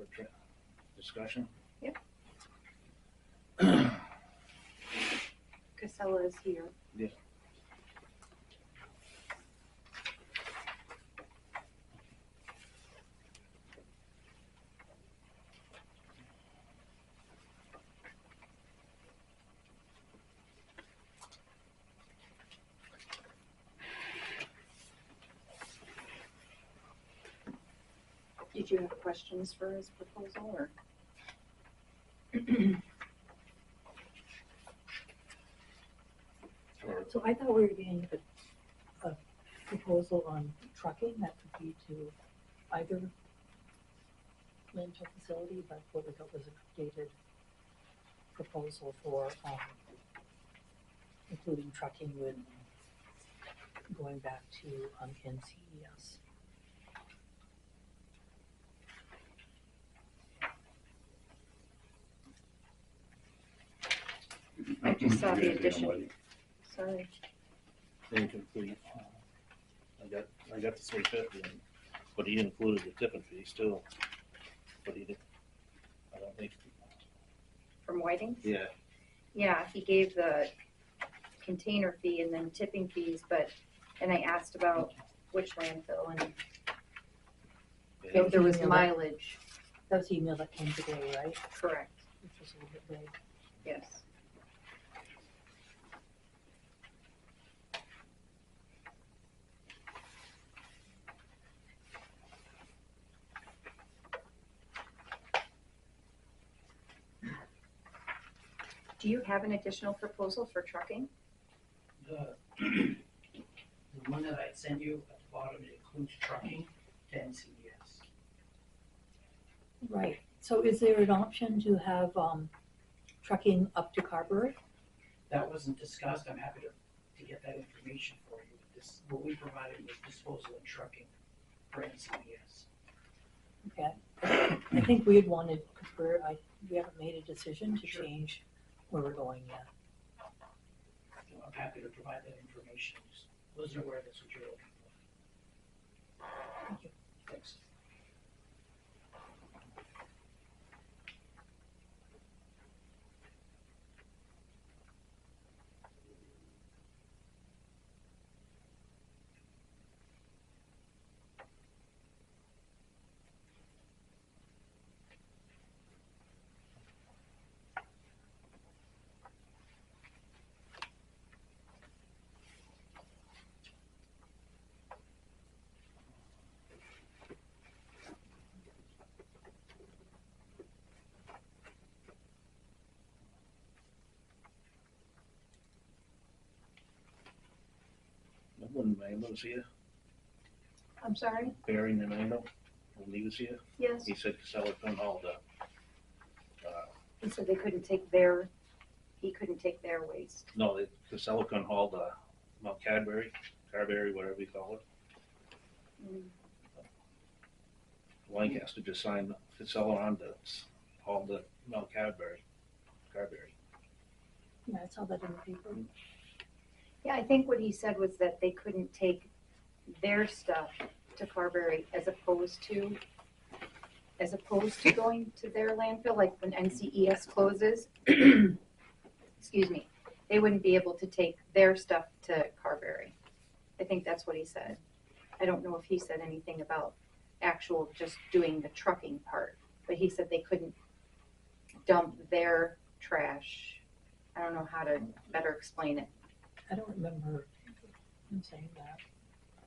for discussion? Yep. Casella is here. Yeah. Did you have questions for his proposal, or? So I thought we were getting a proposal on trucking that would be to either landfill facility, but what we got was a updated proposal for including trucking with going back to NCES. I just saw the addition. Sorry. Incomplete. I got the 350, but he included the tipping fee still. But he didn't. I don't think. From Whiting? Yeah. Yeah, he gave the container fee and then tipping fees, and I asked about which landfill, and if there was mileage. That was the email that came today, right? Correct. Which was a little bit vague. Yes. Do you have an additional proposal for trucking? The one that I sent you at the bottom, it includes trucking to NCES. Right. So is there an option to have trucking up to Carberry? That wasn't discussed. I'm happy to get that information for you. This, what we provided was disposal and trucking for NCES. Okay. I think we had wanted, because we haven't made a decision to Sure. change where we're going yet. So I'm happy to provide that information. Just wasn't aware that's what you're looking for. Thank you. Thanks. When Mando was here, I'm sorry? Barry and Mando, when he was here, Yes. he said Casella couldn't haul the. He said they couldn't take their, he couldn't take their waste. No, Casella couldn't haul the Mount Carberry, whatever you call it. Mm. Lancaster just signed Casella on to haul the Mount Carberry. Yeah, I saw that in the paper. Yeah, I think what he said was that they couldn't take their stuff to Carberry as opposed to going to their landfill, like when NCES closes. Excuse me. They wouldn't be able to take their stuff to Carberry. I think that's what he said. I don't know if he said anything about actual just doing the trucking part, but he said they couldn't dump their trash. I don't know how to better explain it. I don't remember him saying that.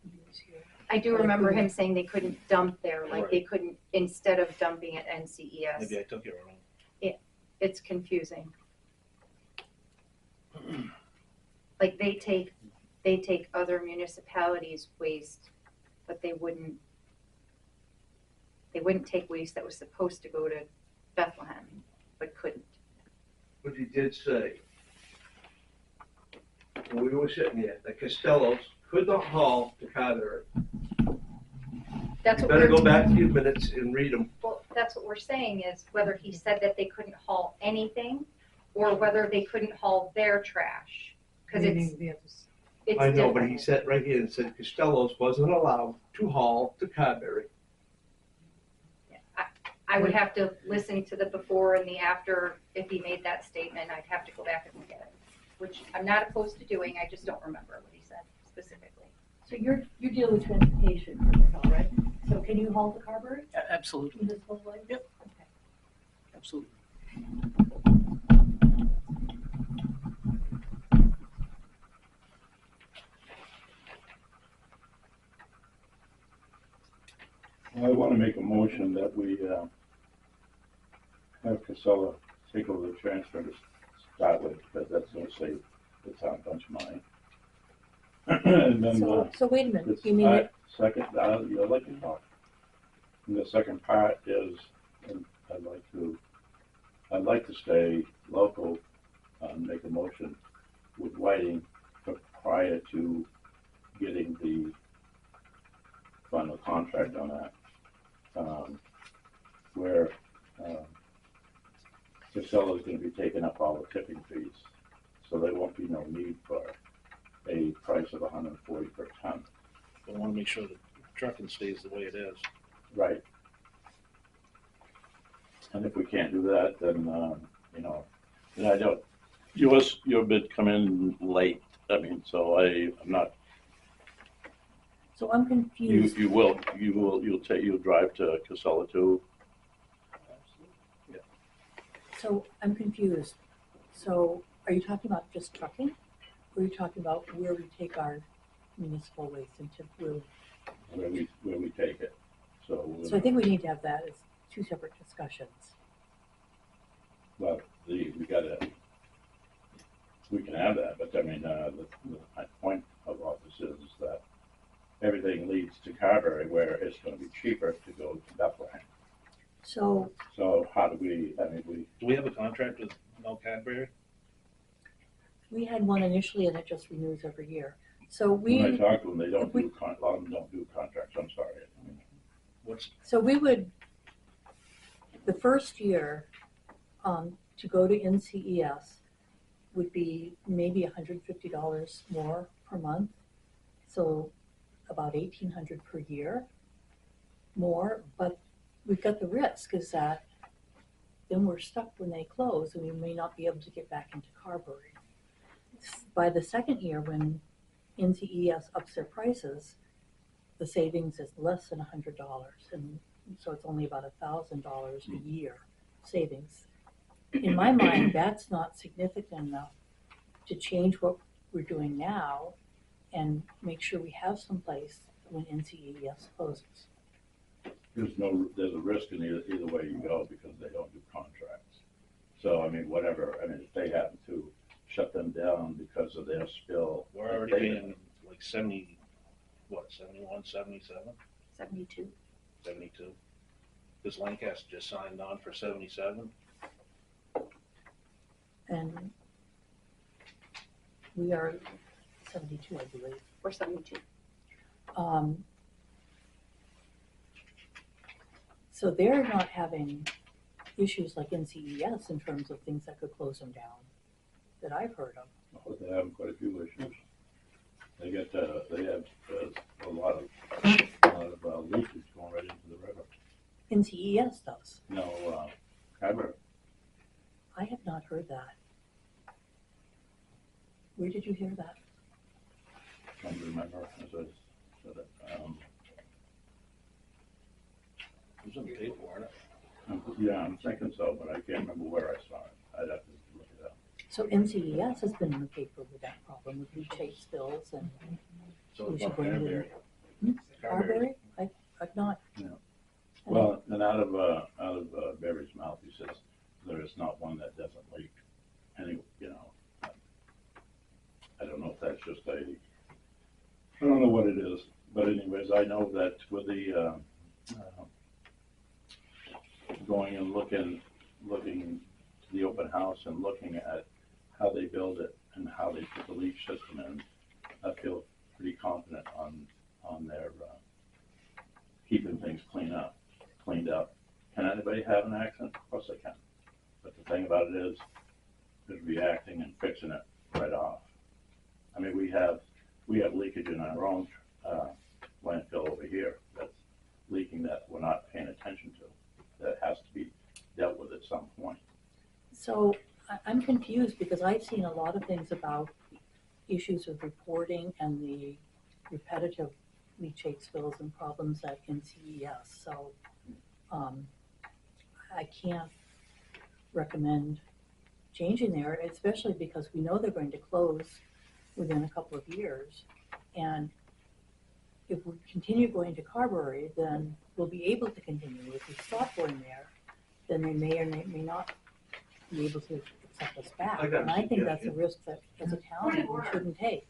He was here. I do remember him saying they couldn't dump there, like Right. they couldn't, instead of dumping at NCES. Maybe I took it wrong. It's confusing. Like they take other municipalities' waste, but they wouldn't take waste that was supposed to go to Bethlehem, but couldn't. But he did say, when we were sitting there, that Costello's could not haul to Carberry. That's You what better we're, go back to your minutes and read them. well, that's what we're saying is whether he said that they couldn't haul anything or whether they couldn't haul their trash. Cause it's I know, but different. he said right here, and said Costello's wasn't allowed to haul to Carberry. I would have to listen to the before and the after. If he made that statement, I'd have to go back and look at it, which I'm not opposed to doing. I just don't remember what he said specifically. So you deal with transportation, Carol, right? So can you haul the Carberry Absolutely, municipal waste? Yep. Okay. absolutely. I want to make a motion that we have Casella take over the transfer to start with, because that's going to save the town a bunch of money. And then So wait a minute, this you mean part, it, second, you'll let me talk. And the second part is, and I'd like to stay local, make a motion with writing prior to getting the final contract on that. Where Casella is going to be taking up all the tipping fees, so there won't be no need for a price of 140 per ton. But I want to make sure that trucking stays the way it is. Right. And if we can't do that, then then I don't. Your bid come in late. I mean, so I'm not. so I'm confused. You'll drive to Casella too. So I'm confused. So are you talking about just trucking? Or are you talking about where we take our municipal waste into Where we take it. So I think we need to have that as two separate discussions. well, we can have that, but I mean, my point of all this is that everything leads to Carberry, where it's going to be cheaper to go to Bethlehem. So So how do we? I mean, Do we have a contract with Cadbury? we had one initially and it just renews every year. So when I we, talk to them, they don't if we- do a lot of them don't do contracts. I'm sorry. I mean, What's, so we would, the first year, to go to NCES would be maybe $150 more per month. So about $1,800 per year more, but we've got the risk is that then we're stuck when they close and we may not be able to get back into Carberry. By the second year, when NCES ups their prices, the savings is less than $100, and so it's only about $1,000 a year savings. In my mind, that's not significant enough to change what we're doing now and make sure we have some place when NCES closes. there's a risk in either way you go because they don't do contracts. So I mean, whatever. I mean, if they happen to shut them down because of their spill, we're already paying like 70, 71, 77, 72. 72. This Lancaster just signed on for 77. And we are 72, I believe. Or 72. So they're not having issues like NCES in terms of things that could close them down that I've heard of. Oh, they have quite a few issues. They have a lot of leakage going right into the river. NCES does. No, Carberry. I have not heard that. Where did you hear that? I don't remember as I said it. It was in the paper, wasn't it? Yeah, I'm thinking so, but I can't remember where I saw it. I'd have to look it up. So NCES has been in the paper with that problem with leachate spills and So We it's should about bring it in. Carberry. Carberry. I've not. Yeah. Well, and out of Barry's mouth, he says there is not one that doesn't leak. Any, I don't know if that's just I don't know what it is, but anyways, I know that with the going and looking to the open house and looking at how they build it and how they put the leach system in, I feel pretty confident on their keeping things cleaned up. Can anybody have an accident? Of course they can. But the thing about it is reacting and fixing it right off. I mean, we have leakage in our own landfill over here that's leaking that we're not paying attention to. That has to So I'm confused because I've seen a lot of things about issues with reporting and the repetitive leachate spills and problems at NCES. So I can't recommend changing there, especially because we know they're going to close within a couple of years. And if we continue going to Carberry, then we'll be able to continue. If we stop going there, then they may or may not be able to accept us back. I got a And I think that's a suggestion. risk that as a town we shouldn't take.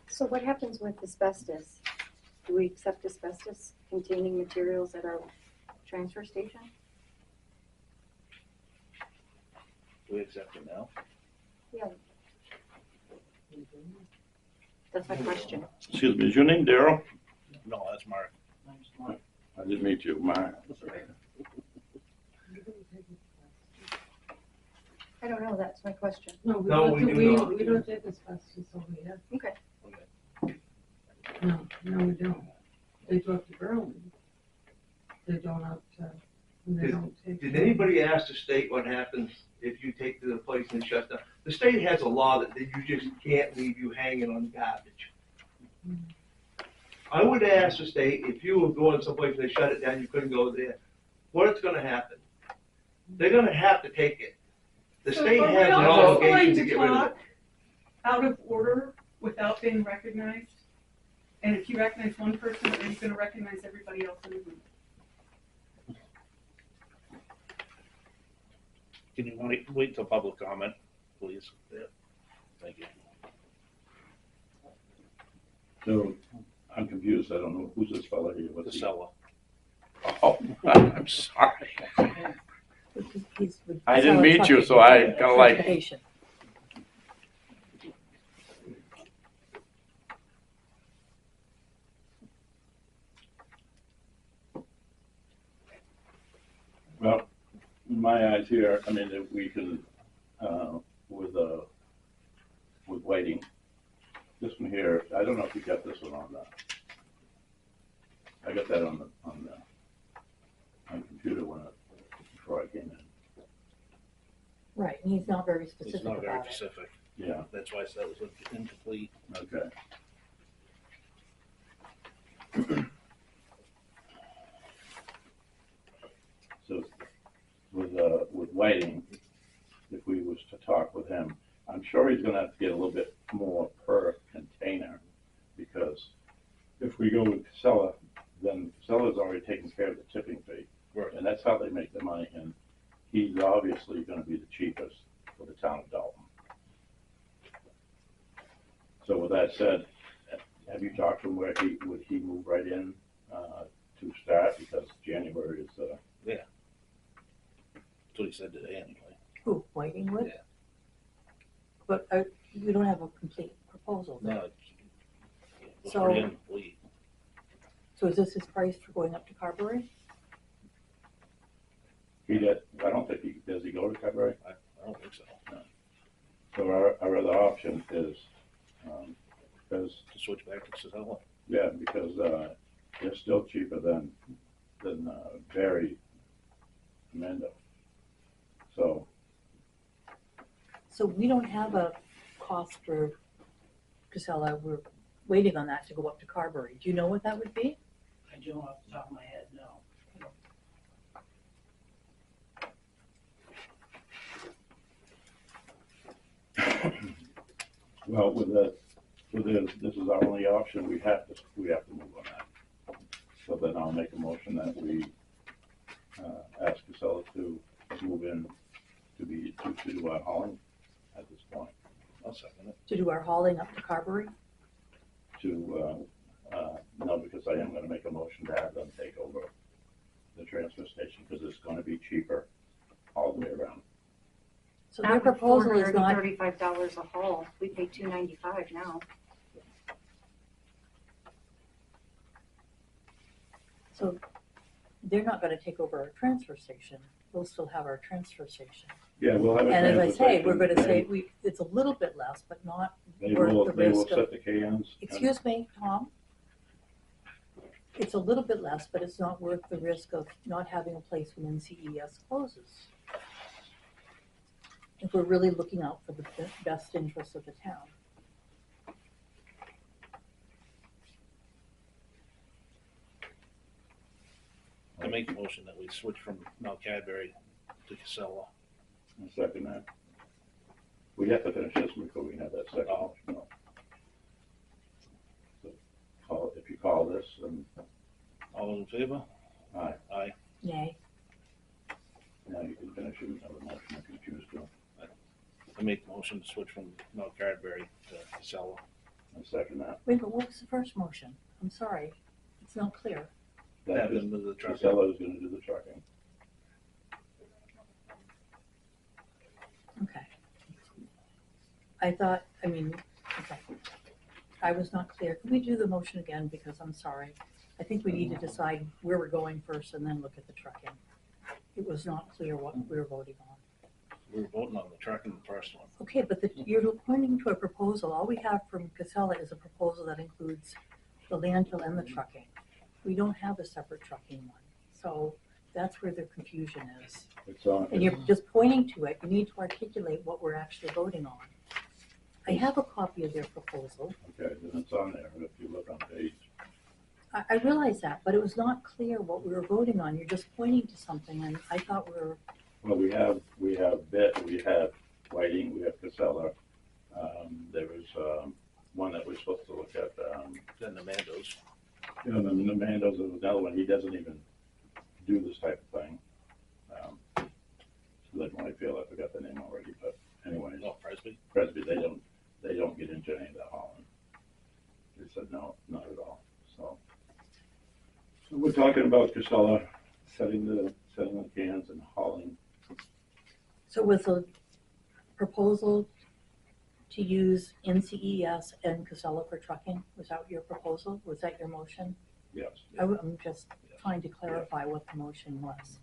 So what happens with asbestos? Do we accept asbestos containing materials at our transfer station? Do we accept it now? Yeah. That's my question. Excuse me, is your name Daryl? No, that's Mark. I didn't meet you, Mark. I don't know, that's my question. No, we No, don't, we do not. we don't take asbestos over here. Okay. No, we don't. They go up to Berlin. They don't up to, they don't take. Did anybody ask the state what happens if you take to the place and it shuts down? The state has a law that you just can't leave you hanging on garbage. I would ask the state, if you were going someplace and they shut it down, you couldn't go there, what's gonna happen? They're gonna have to take it. The state So are we has an all just obligation going to get rid of it. talk out of order without being recognized? And if you recognize one person, are you gonna recognize everybody else in the room? Can you wait till public comment, please? Yeah. Thank you. So, I'm confused, I don't know, who's this fella here? What's he? Casella. Oh, I'm sorry. He's with I didn't Casella meet you, Trucking so I kinda like, Transportation. well, in my eyes here, I mean, if we can, with waiting, this one here, I don't know if you got this one on I got that on computer before I came in. Right, and he's not very It's specific not very about it. specific. Yeah, That's why I said it was incomplete. okay. So with Whiting, if we was to talk with him, I'm sure he's gonna have to get a little bit more per container, because if we go with Casella, then Casella's already taken care of the tipping fee. Right. And that's how they make the money, and he's obviously gonna be the cheapest for the town of Dalton. So with that said, have you talked to him where would he move right in, to start, because January is, That's what he said today anyway. Who, Whiting would? Yeah. But we don't have a complete proposal. No, it's So- pretty incomplete. So is this his price for going up to Carberry? he did, I don't think does he go to Carberry? I don't think so. So our other option is, because, To switch back to Casella. yeah, because, they're still cheaper than Barry Mendo. So, So we don't have a cost for Casella. We're waiting on that to go up to Carberry. Do you know what that would be? I don't off the top of my head, no. well, this is our only option, we have to move on that. So then I'll make a motion that we, ask Casella to move in to do our hauling at this point, I'll second it. To do our hauling up to Carberry? no, because I am gonna make a motion to have them take over the transfer station, because it's gonna be cheaper all the way around. So their proposal is not, $35 a haul. We pay $295 now. so they're not gonna take over our transfer station. We'll still have our transfer station. Yeah, we'll have a And as I transfer say, we're station. gonna say, it's a little bit less, but not They worth will, the they will risk of. set the cans. Excuse me, Tom? It's a little bit less, but it's not worth the risk of not having a place when NCES closes. If we're really looking out for the best interests of the town. I make a motion that we switch from Mount Cadbury to Casella. I'll second that. We have to finish this before we have that second Oh. motion. No. So if you call this, then All those in favor? aye. Aye. Yay. Now you can finish your other motion if you choose to. I make a motion to switch from Mount Cadbury to Casella. I'll second that. Wait, but what was the first motion? I'm sorry. It's not clear. That Have is, them do the truck. Casella is gonna do the trucking. Okay. I thought, okay. I was not clear. Can we do the motion again? Because I'm sorry. I think we need to decide where we're going first and then look at the trucking. It was not clear what we were voting on. We were voting on the trucking the first one. Okay, but you're pointing to a proposal. All we have from Casella is a proposal that includes the landfill and the trucking. We don't have a separate trucking one. So that's where the confusion is. It's on. And you're just pointing to it. You need to articulate what we're actually voting on. I have a copy of their proposal. Okay, then it's on there, if you look on page. I realize that, but it was not clear what we were voting on. You're just pointing to something, and I thought we were, Well, we have we have Whiting, we have Casella. There was, one that we're supposed to look at, Then the Mandos. you know, the Mandos is another one, he doesn't even do this type of thing. Like when I feel I forgot the name already, but anyways, Oh, Presby. Presby, they don't get into any of that hauling. They said, no, not at all, so. So we're talking about Casella setting the cans and hauling. so was the proposal to use NCES and Casella for trucking? Was that your proposal? Was that your motion? Yes. I'm just trying to clarify what the motion was.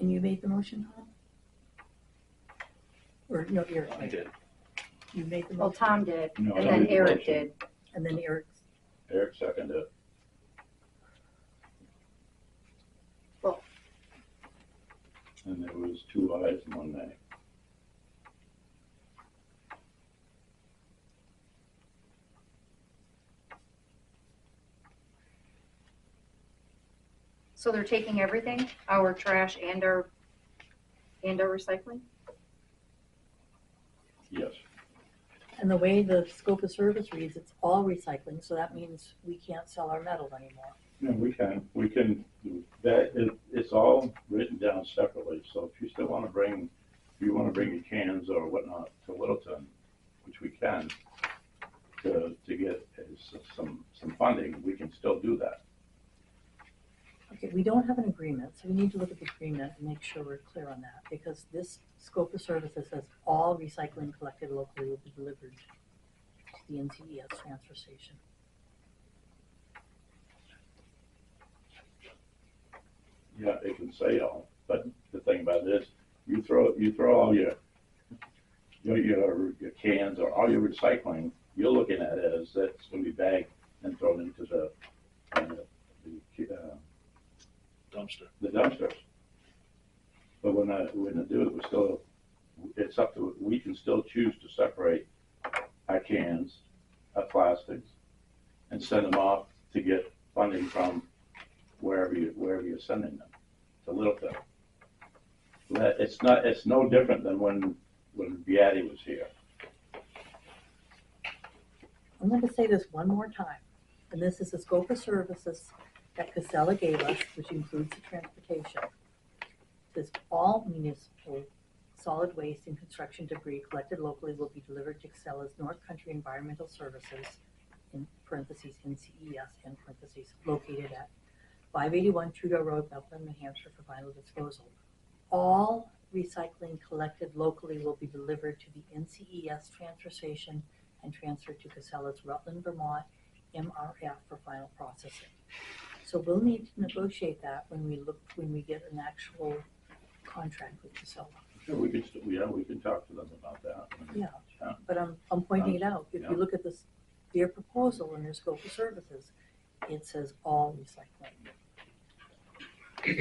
And you made the motion, Tom? Or no, Eric? I did. You made the Well, motion? Tom did, No, and I then made the Eric motion. did. And then Eric, Eric seconded it. Well. And there was 2 ayes and 1 nay. So they're taking everything, our trash and our recycling? Yes. and the way the scope of service reads, it's all recycling, so that means we can't sell our metal anymore. Yeah, we can, it's all written down separately, so if you still wanna bring, if you wanna bring your cans or whatnot to Littleton, which we can, to get some funding, we can still do that. Okay, we don't have an agreement, so we need to look at the agreement and make sure we're clear on that, because this scope of services says all recycling collected locally will be delivered to the NCES transfer station. Yeah, it can say all, but the thing about it is, you throw all your cans or all your recycling, you're looking at it as that's gonna be bagged and thrown into the dumpsters. But when I do it, we're still, it's up to, we can still choose to separate our cans, our plastics, and send them off to get funding from wherever you're sending them, to Littleton. It's no different than when Beatty was here. I'm going to say this one more time, and this is the scope of services that Casella gave us, which includes the transportation. It says all municipal solid waste and construction debris collected locally will be delivered to Casella's North Country Environmental Services, in parentheses NCES, in parentheses, located at 581 Trudeau Road, Bethlehem, New Hampshire, for final disposal. All recycling collected locally will be delivered to the NCES transfer station and transferred to Casella's Rutland, Vermont MRF for final processing. So we'll need to negotiate that when we get an actual contract with Casella. Yeah, we can talk to them about that. Yeah. But I'm pointing it out. If Yeah. you look at this, their proposal and their scope of services, it says all recycling. Yeah,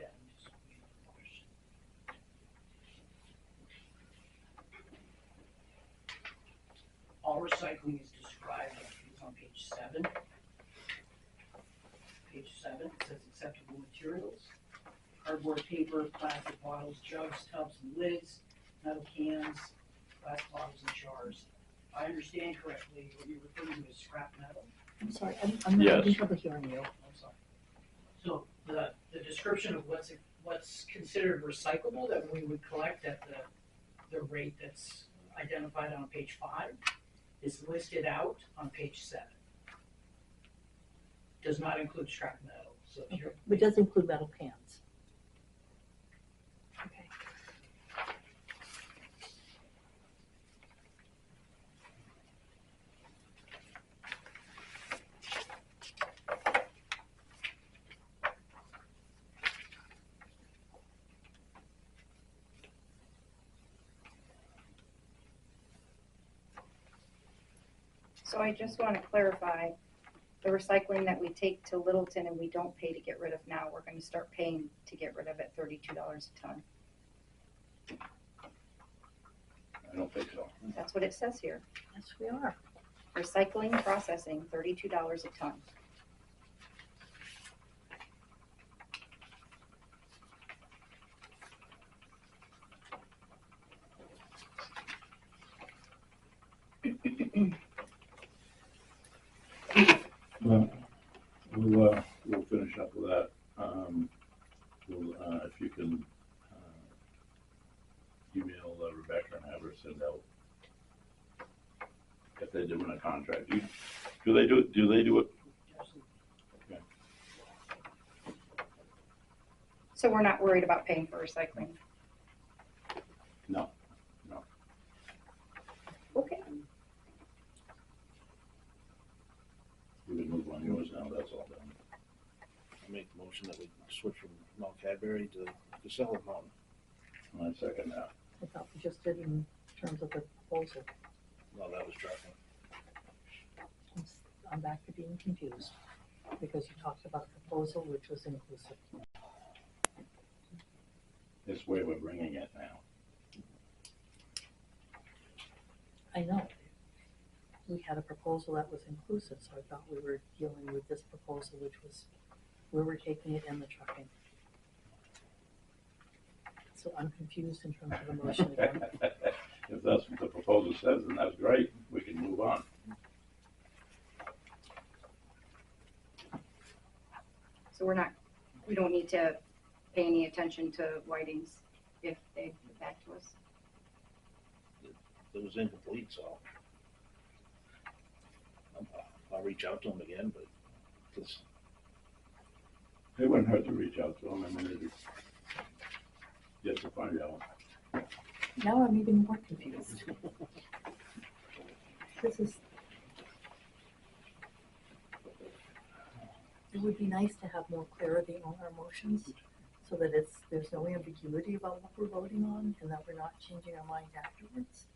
I'm just waiting for a question. All recycling is described, I think it's on page 7. Page 7, it says acceptable materials, cardboard, paper, plastic bottles, jugs, tubs, and lids, metal cans, glass bottles, and jars. If I understand correctly, what you're referring to is scrap metal. I'm sorry, I'm not having trouble hearing you. I'm sorry. So the description of what's considered recyclable that we would collect at the rate that's identified on page 5 is listed out on page 7. Does not include scrap metal, so if you're. But it does include metal cans. Okay. So I just want to clarify, the recycling that we take to Littleton and we don't pay to get rid of now, we're going to start paying to get rid of at $32 a ton. I don't think so. That's what it says here. Yes, we are. Recycling, processing, $32 a ton. Well, we'll finish up with that. If you can email Rebecca and have her send out if they're doing a contract. Do they do it? Okay. So we're not worried about paying for recycling. No. Okay. We can move on yours now, that's all done. I make the motion that we switch from Mount Cadbury to Casella Mountain. I second that. I thought we just did in terms of the proposal. No, that was trucking. I'm back to being confused because you talked about a proposal which was inclusive. This way we're bringing it now. I know. We had a proposal that was inclusive, so I thought we were dealing with this proposal, which was where we're taking it in the trucking. So I'm confused in terms of the motion again. If that's what the proposal says, then that's great. We can move on. So we don't need to pay any attention to Whiting's if they get back to us. It was incomplete, so I'll reach out to them again, but because It wouldn't hurt to reach out to them and maybe just to find out. Now I'm even more confused. It would be nice to have more clarity on our motions so that there's no ambiguity about what we're voting on and that we're not changing our mind afterwards.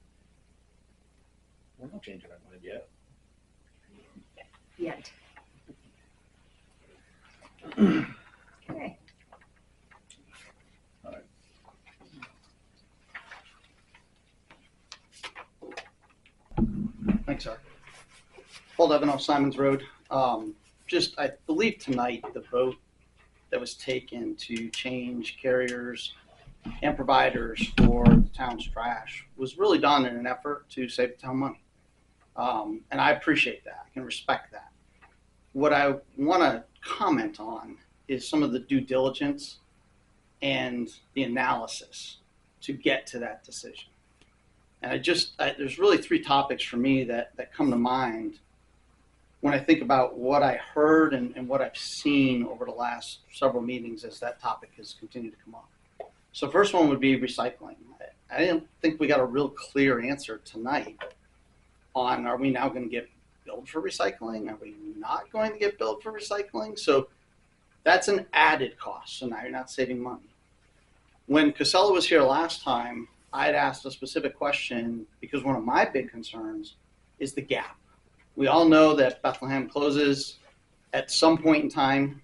we're not changing our mind yet. Yet. Okay. All right. Thanks, sir. Paul Devino, Simons Road. I believe tonight the vote that was taken to change carriers and providers for the town's trash was really done in an effort to save the town money. And I appreciate that. I can respect that. What I want to comment on is some of the due diligence and the analysis to get to that decision. And there's really three topics for me that come to mind when I think about what I heard and what I've seen over the last several meetings as that topic has continued to come up. So first one would be recycling. I didn't think we got a real clear answer tonight on, are we now going to get billed for recycling? Are we not going to get billed for recycling? So That's an added cost, so now you're not saving money. When Casella was here last time, I had asked a specific question because one of my big concerns is the gap. We all know that Bethlehem closes at some point in time,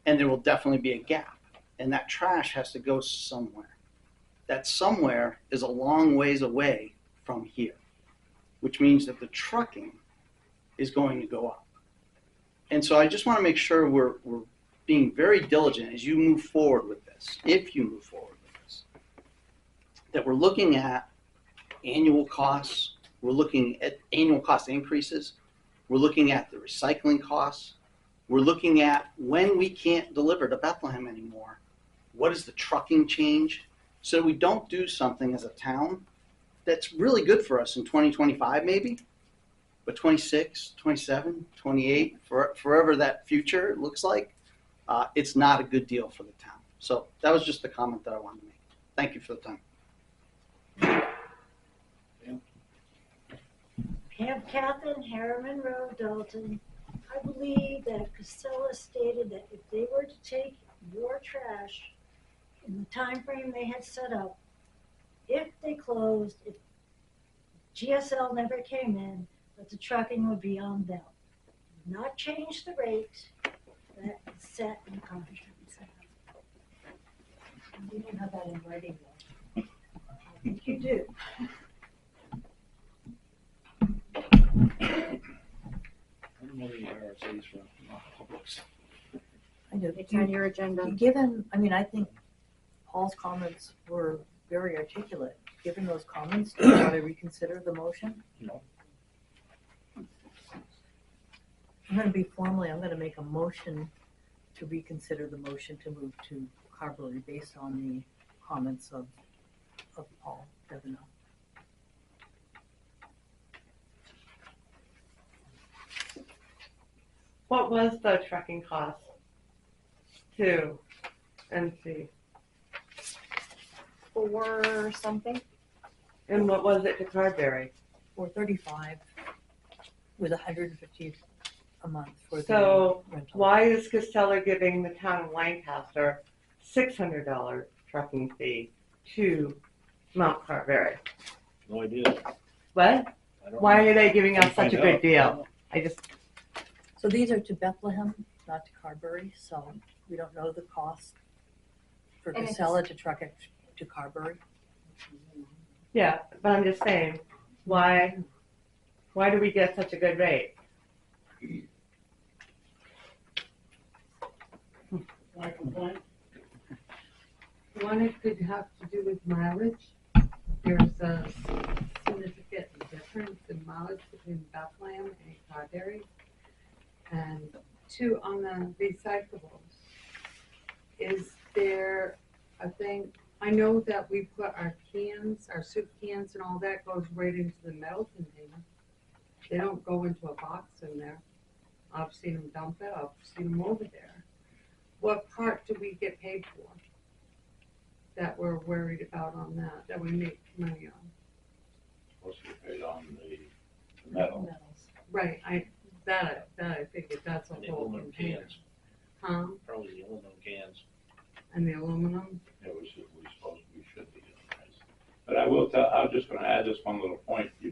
and there will definitely be a gap, and that trash has to go somewhere. That somewhere is a long ways away from here, which means that the trucking is going to go up. And so I just want to make sure we're being very diligent as you move forward with this, if you move forward with this, that we're looking at annual costs, we're looking at annual cost increases, we're looking at the recycling costs, we're looking at when we can't deliver to Bethlehem anymore, what is the trucking change, so that we don't do something as a town that's really good for us in 2025 maybe, but 26, 27, 28, forever that future looks like, it's not a good deal for the town. So that was just the comment that I wanted to make. Thank you for the time. Camp Catherine, Harriman Road, Dalton. I believe that Casella stated that if they were to take your trash in the time frame they had set up, if they closed, if GSL never came in, that the trucking would be on them. Not change the rate that is set in the contract. You don't have that in writing though. I think you do. I don't know the RSA's from Publix. I do. It's on your agenda. Given, I mean, I think Paul's comments were very articulate. Given those comments, do you want to reconsider the motion? No. I'm going to make a motion to reconsider the motion to move to Carberry based on the comments of Paul Devenot. What was the trucking cost to NC? For something? And what was it to Carberry? $435 with $150 a month for So the rental. why is Casella giving the town of Lancaster $600 trucking fee to Mount Carberry? No idea. What? I don't Why know. are they giving us Can such a find good out. deal? I just, So these are to Bethlehem, not to Carberry, so we don't know the cost for And it's- Casella to truck it to Carberry. yeah, but I'm just saying, why do we get such a good rate? Want to complain? One, it could have to do with mileage. There's a significant difference in mileage between Bethlehem and Carberry. And two, on the recyclables, is there a thing, I know that we put our cans, our soup cans and all that goes right into the metal container. They don't go into a box in there. I've seen them dump it, I've seen them over there. What part do we get paid for? That we're worried about on that we make money on? Supposed to be paid on the metal. Right, I figured that's a And the whole aluminum container. cans, Huh? probably the aluminum cans. And the aluminum? Yeah, we should be getting this. But I'm just gonna add this one little point, you're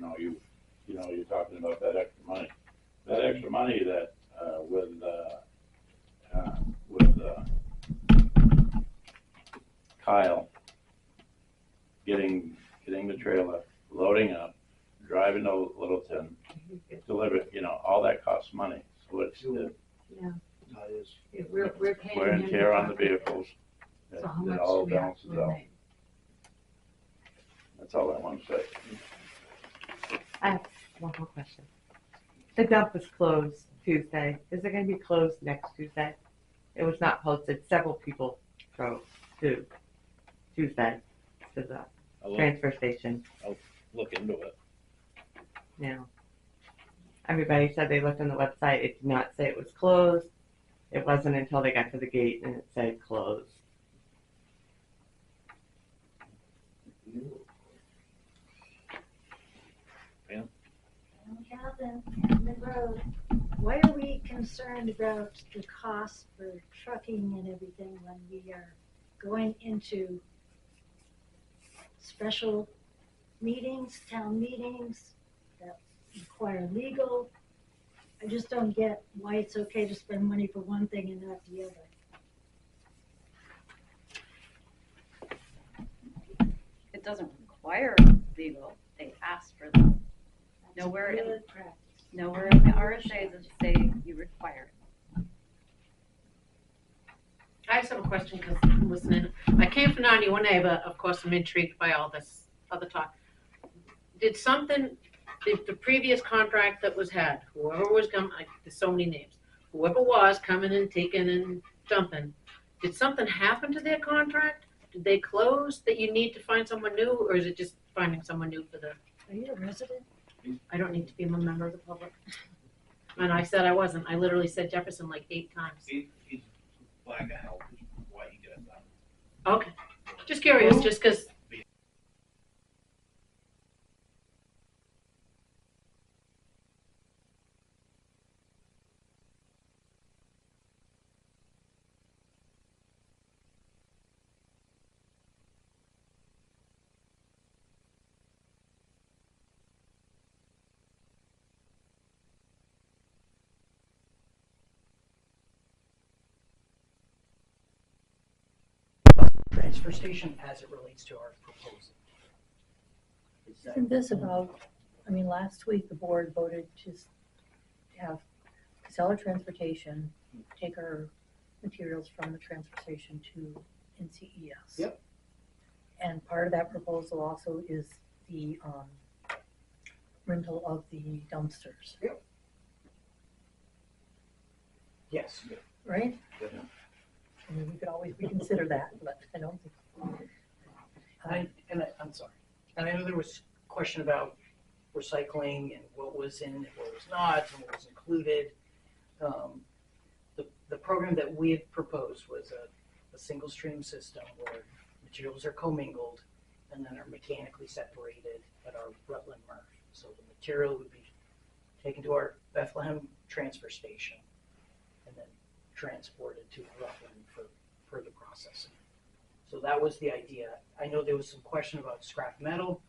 talking about that extra money. That extra money that, with Kyle getting the trailer, loading up, driving to Littleton, deliver, all that costs money. So it's, Tires. We're paying wear and him tear to on the truck it. vehicles, So how it much all do we balances actually out. make? That's all I want to say. I have one more question. The dump was closed Tuesday. Is it gonna be closed next Tuesday? It was not posted. Several people drove to Tuesday to the I'll transfer station. look into it. Now, everybody said they looked on the website. It did not say it was closed. It wasn't until they got to the gate and it said closed. Catherine, Harriman Road. why are we concerned about the cost for trucking and everything when we are going into special meetings, town meetings that require legal? I just don't get why it's okay to spend money for one thing and not the other. It doesn't require legal, they ask for them. Nowhere in, Good practice. nowhere in the RSA does it say you require it. I just have a question because I'm listening. I came from 91A, but of course I'm intrigued by all this other talk. Did the previous contract that was had, whoever was coming, there's so many names, whoever was coming and taking and dumping, did something happen to their contract? Did they close that you need to find someone new, or is it just finding someone new for the, Are you a resident? I don't need to be a member of the public? And I said I wasn't. I literally said Jefferson like 8 times. He's flag of health, is why he got that. Okay, just curious, just because. Transfer station as it relates to our proposal. Is that- Isn't this about, I mean, last week the board voted to have Casella Transportation take our materials from the transfer station to NCES. Yep. And part of that proposal also is the rental of the dumpsters, Yes. right? Yeah. I mean, we could always reconsider that, but I don't think. I'm sorry. And I know there was a question about recycling and what was in and what was not and what was included. The program that we had proposed was a single stream system where materials are commingled and then are mechanically separated at our Rutland MRF. So the material would be taken to our Bethlehem transfer station and then transported to Rutland for further processing. So that was the idea. I know there was some question about scrap metal.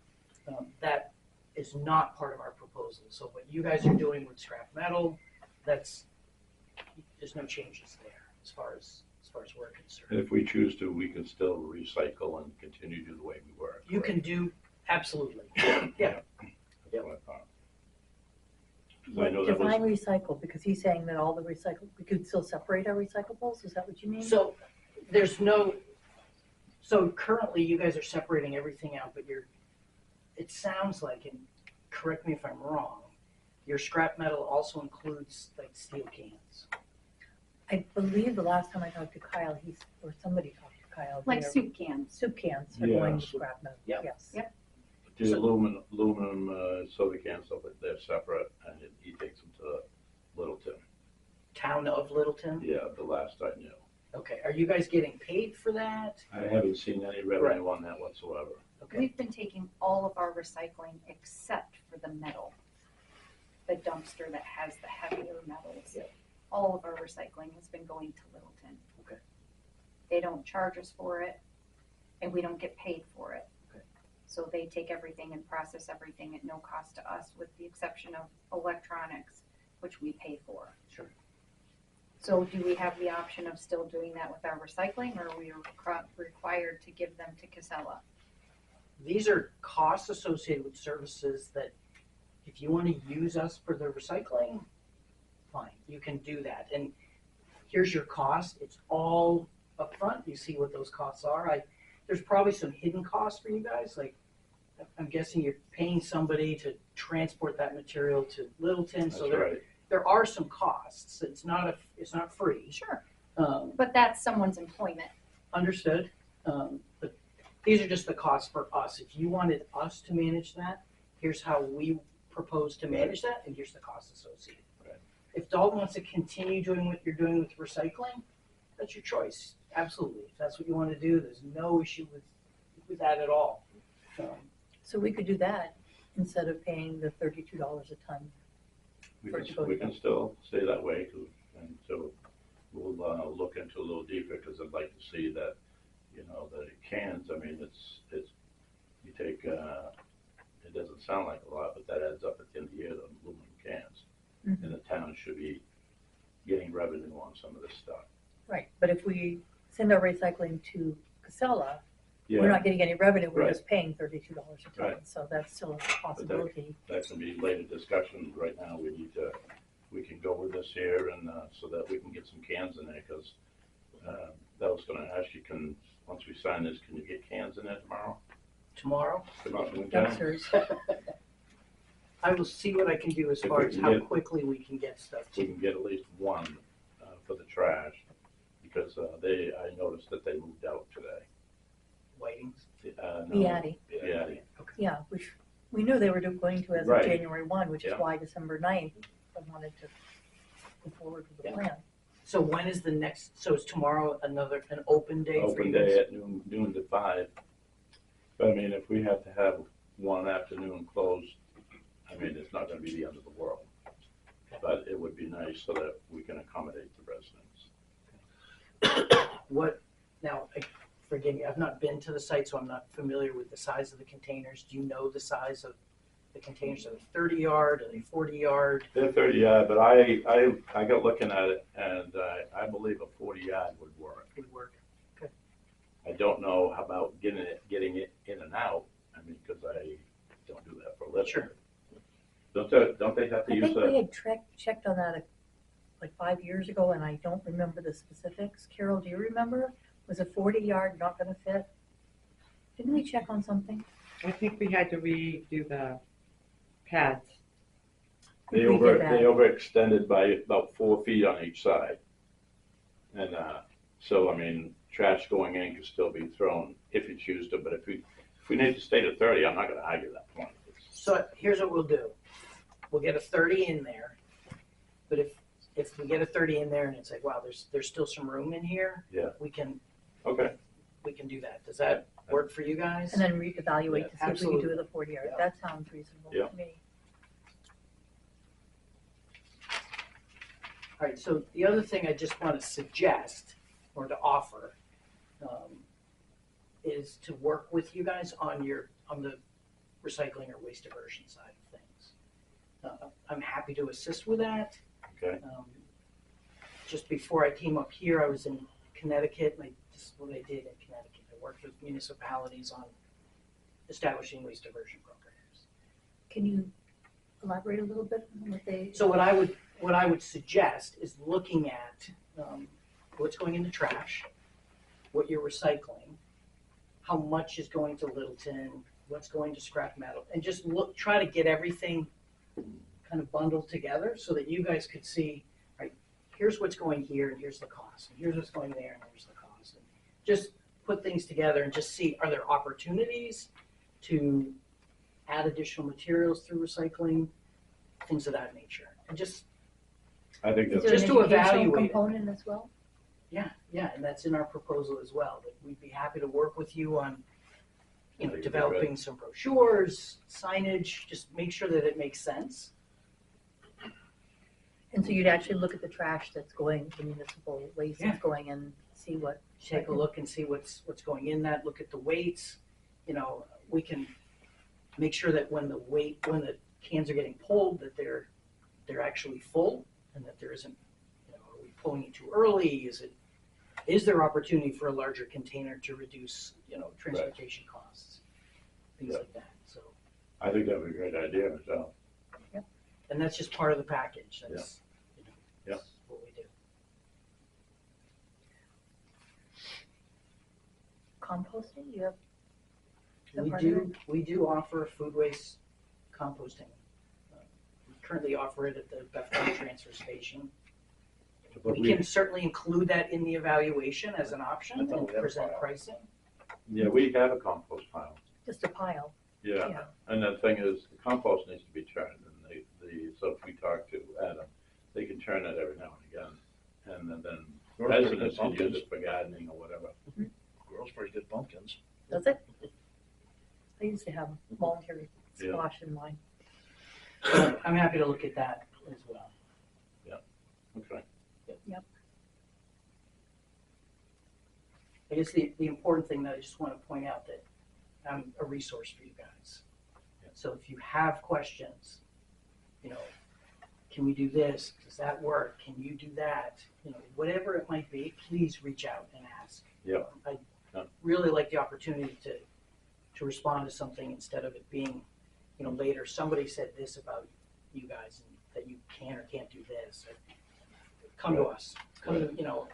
That is not part of our proposal. So what you guys are doing with scrap metal, there's no changes there as far as we're concerned. And if we choose to, we can still recycle and continue to do the way we were. You can do, absolutely. Yeah. Yeah. That's what I thought. 'Cause I know that Define was, recycle, because he's saying that all the we could still separate our recyclables, is that what you mean? So so currently you guys are separating everything out, but it sounds like, and correct me if I'm wrong, your scrap metal also includes like steel cans. I believe the last time I talked to Kyle, or somebody talked to Kyle. Like their soup cans. Soup cans are going to Yes. scrap metal, Yep. yes. Yep. the aluminum soda cans, stuff, they're separate, and he takes them to Littleton. Town of Littleton? Yeah, the last I knew. Okay, are you guys getting paid for that? I haven't seen any revenue on that whatsoever. Okay, We've been taking all of our recycling except for the metal, the dumpster that has the heavier metals. Yeah. All of our recycling has been going to Littleton. Okay. They don't charge us for it, and we don't get paid for it. Okay. So they take everything and process everything at no cost to us, with the exception of electronics, which we pay for. Sure. So do we have the option of still doing that with our recycling, or are we required to give them to Casella? These are costs associated with services that if you want to use us for the recycling, fine, you can do that. And here's your cost. It's all upfront. You see what those costs are. There's probably some hidden costs for you guys. Like, I'm guessing you're paying somebody to transport that material to Littleton. That's So right. there are some costs. It's not free. Sure. Um, But that's someone's employment. Understood. But these are just the costs for us. If you wanted us to manage that, here's how we propose to manage that, and here's the cost associated. Right. If Dalton wants to continue doing what you're doing with recycling, that's your choice. Absolutely. If that's what you want to do, there's no issue with that at all. So we could do that instead of paying the $32 a ton. We For it to go can, we down. can still stay that way, and so we'll, look into a little deeper, because I'd like to see that, you know, the cans, I mean, it's, you take, it doesn't sound like a lot, but that adds up at the end of the year, the aluminum cans. Mhm. And the town should be getting revenue on some of this stuff. Right, but if we send our recycling to Casella, Yeah. we're not getting any revenue, we're Right. just paying $32 a ton, Right. so that's still a possibility. That can be later discussion. Right now, we can go with this here, and, so that we can get some cans in there, because, that was gonna ask you, once we sign this, can you get cans in there tomorrow? Tomorrow, About noontime? Dumpsters. I will see what I can do as If far we as can how get- quickly we can get stuff We to. can get at least one, for the trash, because, I noticed that they moved out today. Whiting's. No, Viati. Viati. Yeah, which we knew they were going to as of Right. January 1, which is Yeah. why December 9th, I wanted to go forward with the Yeah. plan. So when is the next, so is tomorrow an open day for Open you? day at noon to 5. But I mean, if we have to have one afternoon closed, I mean, it's not gonna be the end of the world. But it would be nice so that we can accommodate the residents. What, now, forgive me, I've not been to the site, so I'm not familiar with the size of the containers. Do you know the size of the containers? Are they 30 yard, are they 40 yard? They're 30 yard, but I got looking at it, and I believe a 40 yard would work. Would work. I don't know how about getting it in and out. I mean, because I don't do that for a living. Sure. Don't they have to I use think we that? had checked on that like 5 years ago, and I don't remember the specifics. Carol, do you remember? Was a 40-yard not gonna fit? Didn't we check on something? I think we had to redo the pads. They We did that. overextended by about 4 feet on each side. And, so, I mean, trash going in can still be thrown if you choose to, but if we need to stay to 30, I'm not gonna argue that point. So here's what we'll do. We'll get a 30 in there, but if we get a 30 in there and it's like, wow, there's still some room in here. Yeah. We can Okay, do that. Does that work for you guys? And then reevaluate to see if we can absolutely. do the 40-yard. Yeah. That sounds reasonable Yeah. to me. All right, so the other thing I just want to suggest or to offer is to work with you guys on the recycling or waste diversion side of things. I'm happy to assist with that. okay. Just before I came up here, I was in Connecticut, and this is what I did in Connecticut. I worked with municipalities on establishing waste diversion programs. Can you elaborate a little bit on what they? So what I would suggest is looking at what's going in the trash, what you're recycling, how much is going to Littleton, what's going to scrap metal, and just try to get everything kind of bundled together so that you guys could see, right, here's what's going here and here's the cost, and here's what's going there and here's the cost. And just put things together and just see, are there opportunities to add additional materials through recycling, things of that nature. And just, I think Is that's, there an just to educational evaluate it. component as well? yeah, and that's in our proposal as well, that we'd be happy to work with you on, I think it'd be developing some brochures, signage, just make sure that it makes sense. And so you'd actually look at the trash that's going, the municipal waste Yeah. that's going and see what, Take a look and see what's going in that, look at the weights, we can make sure that when the cans are getting pulled, that they're actually full and that there isn't, are we pulling it too early? Is there opportunity for a larger container to reduce, transportation costs? Things Yeah. like that, so, I think that'd be a great idea, Michelle. and that's just part of the package, that's, Yeah. that's what we do. composting, you have? that part of it? We do offer food waste composting. We currently offer it at the Bethel transfer station. But We can certainly include that in the evaluation as an I option thought and we had a present file. pricing. Yeah, we have a compost pile. Just a pile, Yeah, yeah. and the thing is, the compost needs to be turned, and so if we talk to Adam, they can turn it every now and again. And then Grows pretty good residents can use pumpkins. it for gardening or whatever. Grows pretty good pumpkins. Does it? I used to have voluntary Yeah. squash in mine. So I'm happy to look at that as well. Okay. I guess the important thing that I just want to point out that I'm a resource for you guys. So if you have questions, you know, can we do this? Does that work? Can you do that? You know, whatever it might be, please reach out and ask. Yeah. I Yeah. really like the opportunity to respond to something instead of it being, you know, later, somebody said this about you guys and that you can or can't do this. Come to us. Come to, you know,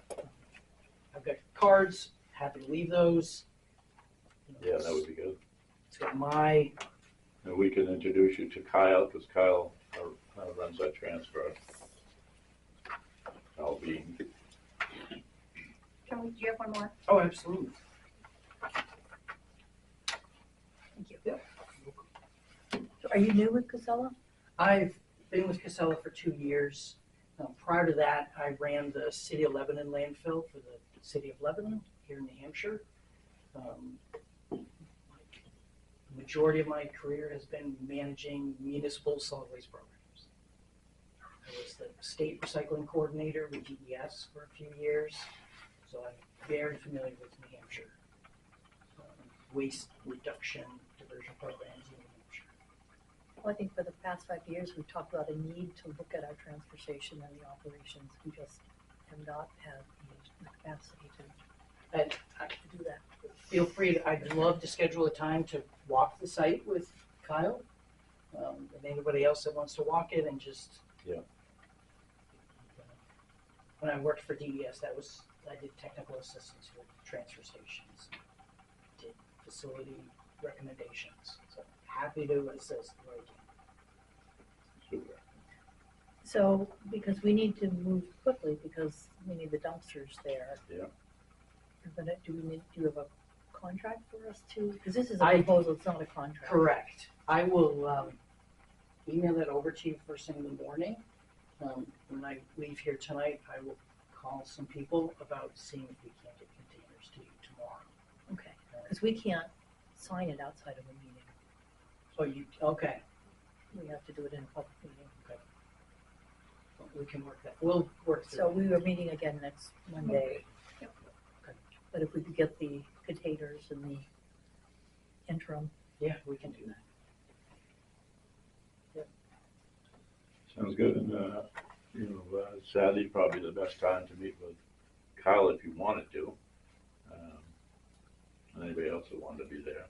I've got cards, happy to leave those. You know, Yeah, that would be good. It's got my, And we can introduce you to Kyle, because Kyle runs that transfer. I'll be, Do you have one more? oh, absolutely. Thank you. Yep. So are you new with Casella? I've been with Casella for 2 years. Prior to that, I ran the City of Lebanon landfill for the City of Lebanon here in New Hampshire. The majority of my career has been managing municipal solid waste programs. I was the state recycling coordinator with DES for a few years, so I'm very familiar with New Hampshire. Waste reduction, diversion programs in New Hampshire. Well, I think for the past 5 years, we've talked about a need to look at our transport station and the operations. We just have not had the capacity And to do that. feel free, I'd love to schedule a time to walk the site with Kyle. And anybody else that wants to walk it and just. Yeah. When I worked for DES, I did technical assistance for transfer stations, did facility recommendations. So happy to assist where I can. super. So, because we need to move quickly because we need the dumpsters there. Yeah. Do you have a contract for us to, because this is a I- proposal, it's not a contract. Correct. I will email that over to you first thing in the morning. When I leave here tonight, I will call some people about seeing if we can't get containers to you tomorrow. Okay, because we can't sign it outside of a meeting. Okay, We have to do it in a public meeting. we can work that. We'll work through So it. we are meeting again next Monday. Yep. Okay. But if we could get the containers in the interim, Yeah, we can do that. Sounds good, and, Saturday probably the best time to meet with Kyle if you wanted to. And anybody else that wanted to be there.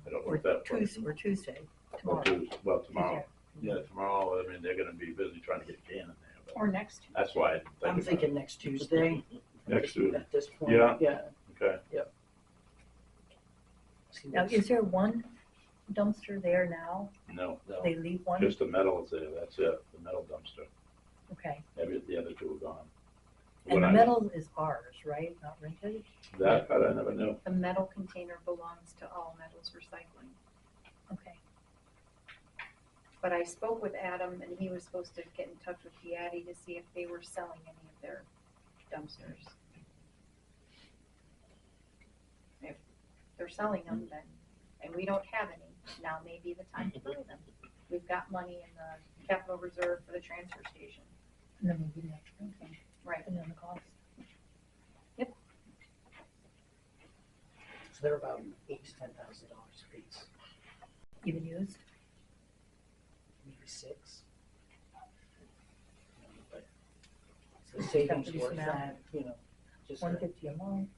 I don't know or if that. Tuesday, Or tomorrow. Well, tomorrow, yeah, tomorrow, I mean, they're gonna be busy trying to get Dan in there, but Or next Tuesday. that's why I didn't think I'm about it. thinking next Tuesday. Next Tuesday, At this point. Yeah. Yeah. okay, See Now, what's- is there one dumpster there now? no, They leave one? just the metal is there, that's it, the metal dumpster, Okay. the other two are gone. And When the I- metal is ours, right? Not rented? That part I never knew, The metal container belongs to All Metals Recycling. Okay. But I spoke with Adam and he was supposed to get in touch with Beatty to see if they were selling any of their dumpsters. If they're selling them, then, and we don't have any, now may be the time to buy them. We've got money in the capital reserve for the transfer station. And then we wouldn't have to rent them, Right. and then the cost. So they're about $8,000 to $10,000 a piece, Even used? maybe 6. But so savings Deputy worth Smith. that, just. 150 a month.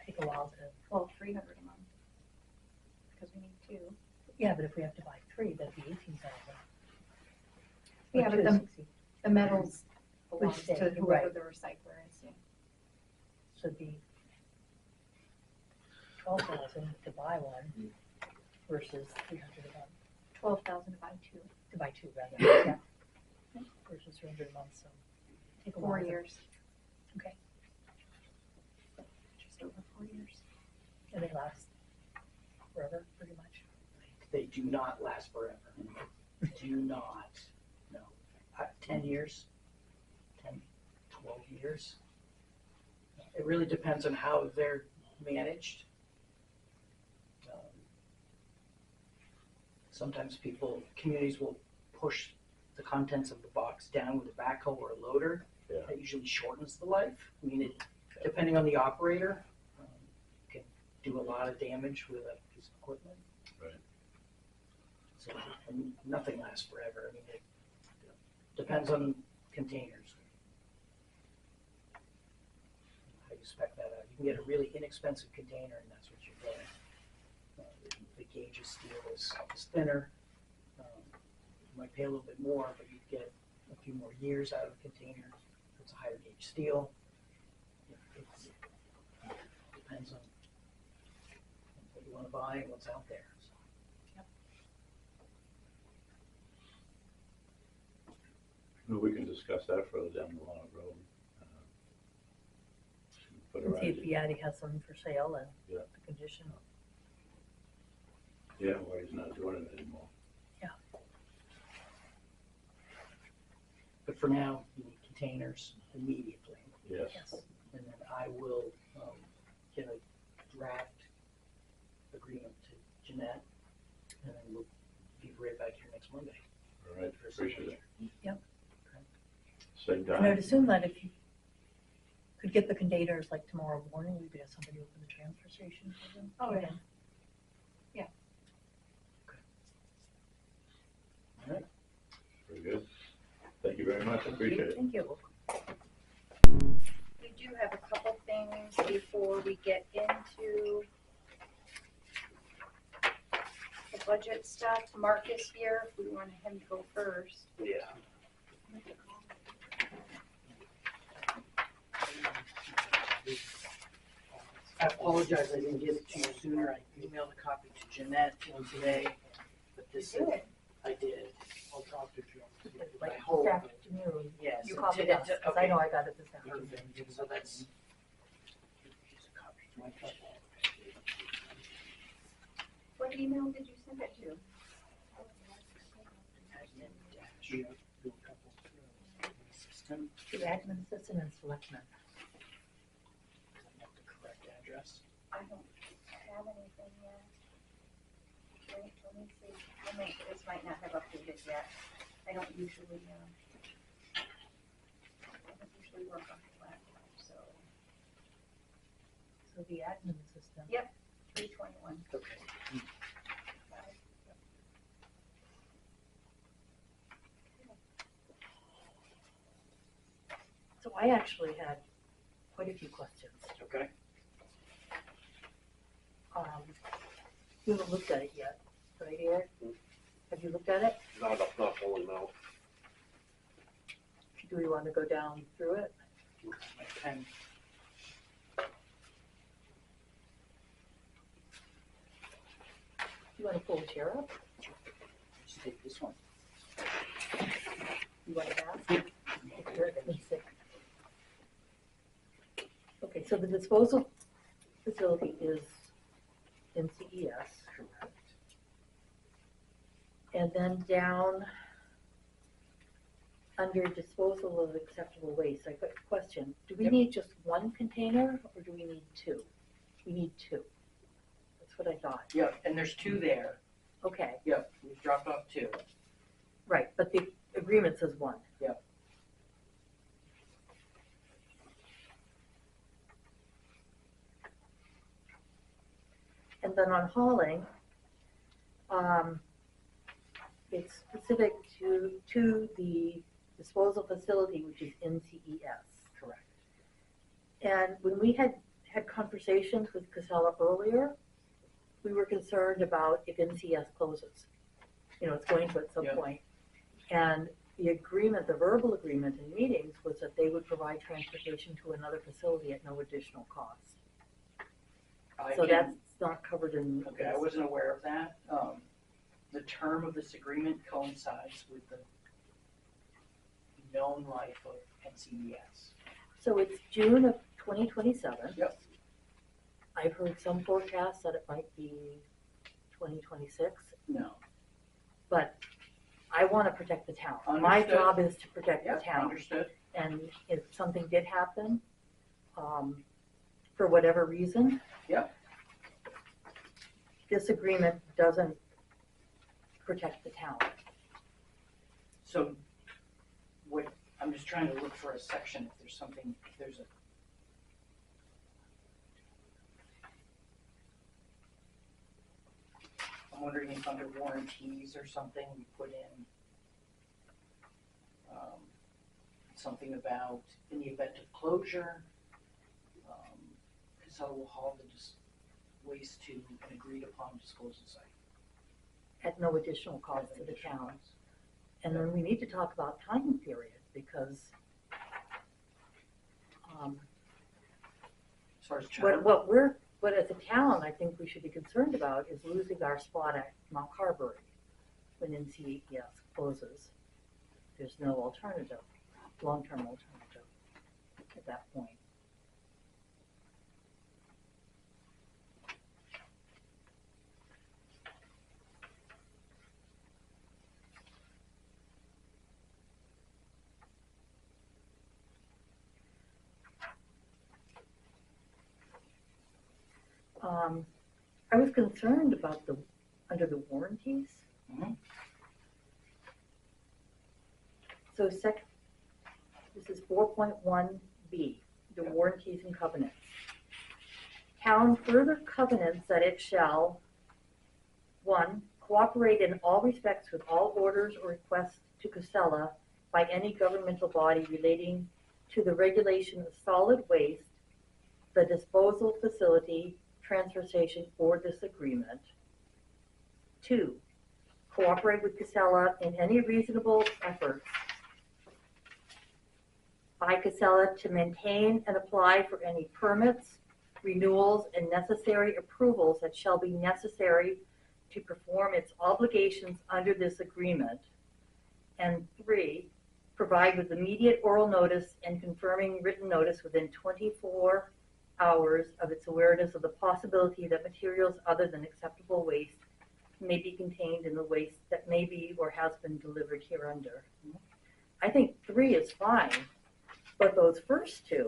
Take a while to, Well, 300 a month. Because we need 2. yeah, but if we have to buy 3, that'd be 18,000. Yeah, but the metals Would belongs stay, to whoever right. the recycler is, yeah. So it'd be 12,000 to buy one versus 300 a month, 12,000 to buy 2. to buy 2 rather, yeah. Versus 300 a month, so take a while. 4 to- years. Okay. Just over 4 years. And they last forever, pretty much. They do not last forever. Do not, no. 10 years, 10, 12 years. It really depends on how they're managed. Sometimes communities will push the contents of the box down with a backhoe or a loader. Yeah. That usually shortens the life. I mean, depending on the operator, can do a lot of damage with a piece of equipment. Right. So, and nothing lasts forever. I mean, it depends on containers. How you spec that out. You can get a really inexpensive container and that's what you're getting. The gauge of steel is thinner. You might pay a little bit more, but you get a few more years out of a container. It's a higher gauge steel. It depends on what you want to buy and what's out there. So. Well, we can discuss that further down the road. Put a See if idea. Yadi has some for sale and Yeah. the condition. Yeah, why he's not doing it anymore. But for now, you need containers immediately. Yes. And then I will get a draft agreement to Jeanette, and then we'll be right back here next Monday. All right, appreciate it. Yep. Same And I'd time. assume that if you could get the containers like tomorrow morning, we could have somebody open the transfer station for them. Oh, yeah. Very good. Thank you very much, I appreciate it. Thank you. We do have a couple things before we get into the budget stuff. Mark is here, if we want him to go first. Yeah. I apologize, I didn't get it to you sooner. I emailed a copy to Jeanette today, but this is, I did. I'll talk to you. Like I hope. this afternoon, Yes. you copied us, because I know I got it this afternoon. Okay, so that's. Here's a copy to my phone. What email did you send it to? Admin dash, do a couple, system, The admin assistant and selectmen. I have the correct address. I don't have anything yet. Wait, let me see. This might not have updated yet. I don't usually work on the laptop, so. So the admin assistant. Yep, 321. Okay. So I actually had quite a few questions. Okay. You haven't looked at it yet, right, Eric? Have you looked at it? Not fully, no. Do we want to go down through it? My pen. You want to pull a chair up? Just take this one. You want to ask? Let me see. Okay, so the disposal facility is NCES. Correct. And then down under disposal of acceptable waste, I got a question. Do we Yep. need just one container or do we need two? We need two. That's what I thought. Yep, and there's two there. Okay, Yep, we've dropped off two. right, but the agreement says one. Yep. And then on hauling, it's specific to the disposal facility, which is NCES. Correct. And when we had conversations with Casella earlier, we were concerned about if NCES closes. You know, it's going to at some Yeah. point. And the agreement, the verbal agreement in meetings was that they would provide transportation to another facility at no additional cost. So that's not covered in. Okay, I wasn't aware of that. The term of this agreement coincides with the known life of NCES. So it's June of 2027. Yep. I've heard some forecasts that it might be 2026, No. but I want to protect the town. My Understood. job is to protect the Yep, town. understood. And if something did happen, for whatever reason. Yep. This agreement doesn't protect the town. So what, I'm just trying to look for a section, if there's something, if there's a. I'm wondering if under warranties or something, we put in something about in the event of closure, Casella will haul the waste to an agreed upon disposal site. At no additional cost to the town. And then we need to talk about time period, because As far as charge. what as a town, I think we should be concerned about is losing our spot at Mount Carberry when NCES closes. There's no alternative, long-term alternative at that point. I was concerned about under the warranties. Mhm. So this is 4.1B, the warranties and covenants. Town further covenants that it shall, 1, cooperate in all respects with all orders or requests to Casella by any governmental body relating to the regulation of solid waste, the disposal facility, transfer station, or this agreement. 2, cooperate with Casella in any reasonable efforts by Casella to maintain and apply for any permits, renewals, and necessary approvals that shall be necessary to perform its obligations under this agreement. And 3, provide with immediate oral notice and confirming written notice within 24 hours of its awareness of the possibility that materials other than acceptable waste may be contained in the waste that may be or has been delivered hereunder. I think 3 is fine, but those first 2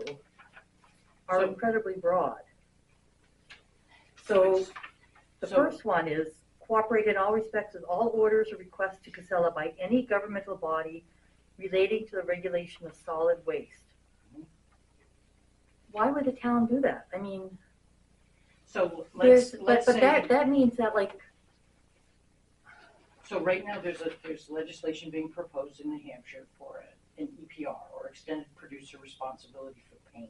are incredibly broad. So the first one is cooperate in all respects with all orders or requests to Casella by any governmental body relating to the regulation of solid waste. Why would the town do that? I mean, So let's say. that means that, like. So right now, there's legislation being proposed in New Hampshire for an EPR, or extended producer responsibility for paint,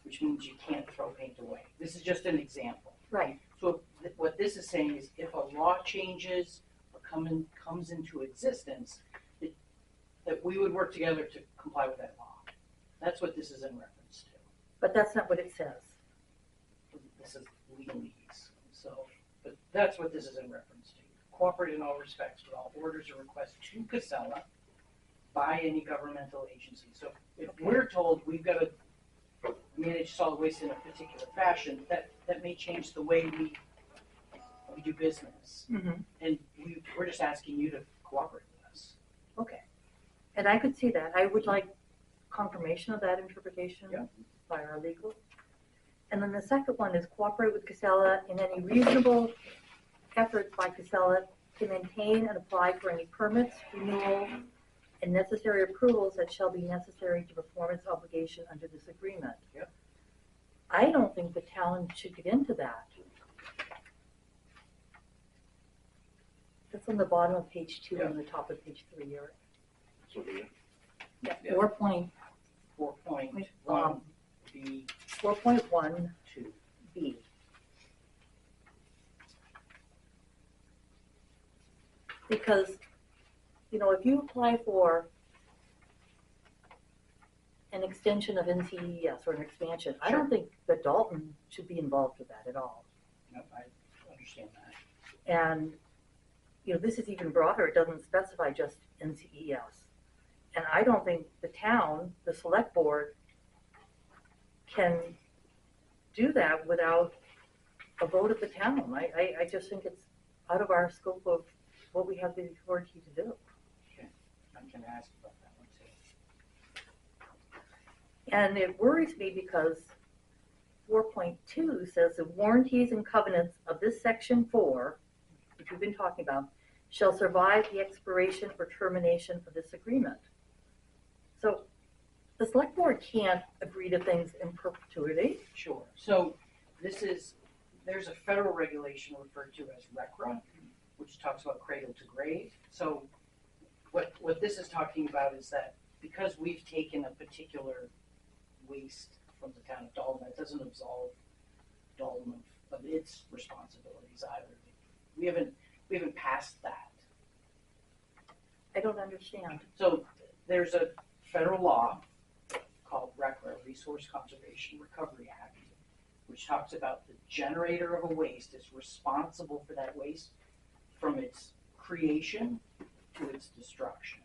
which means you can't throw paint away. This is just an example. Right. So what this is saying is if a law changes or comes into existence, that we would work together to comply with that law. That's what this is in reference to. But that's not what it says. This is legalese, but that's what this is in reference to. Cooperate in all respects with all orders or requests to Casella by any governmental agency. So if we're told we've got to manage solid waste in a particular fashion, that may change the way we do business. Mm-hmm. And we're just asking you to cooperate with us. Okay. And I could see that. I would like confirmation of that interpretation by our legal. And then the second one is cooperate with Casella in any reasonable efforts by Casella to maintain and apply for any permits, renewal, and necessary approvals that shall be necessary to perform its obligation under this agreement. Yep. I don't think the town should get into that. That's on the bottom of page 2 and the top of page 3 here. So do you? Yeah, Yeah. 4.1 B 4.1 2. B. Because, if you apply for an extension of NCES or an expansion, I don't think that Dalton should be involved with that at all. No, I understand that. And, this is even broader. It doesn't specify just NCES. And I don't think the town, the select board, can do that without a vote of the town. I just think it's out of our scope of what we have the authority to do. Okay, I can ask about that one too. And it worries me because 4.2 says the warranties and covenants of this section 4, which we've been talking about, shall survive the expiration or termination of this agreement. So the select board can't agree to things in perpetuity. Sure. So there's a federal regulation referred to as RCRA, which talks about cradle to grave. So what this is talking about is that because we've taken a particular waste from the town of Dalton, that doesn't absolve Dalton of its responsibilities either. We haven't passed that. I don't understand. So there's a federal law called RCRA, Resource Conservation Recovery Act, which talks about the generator of a waste is responsible for that waste from its creation to its destruction.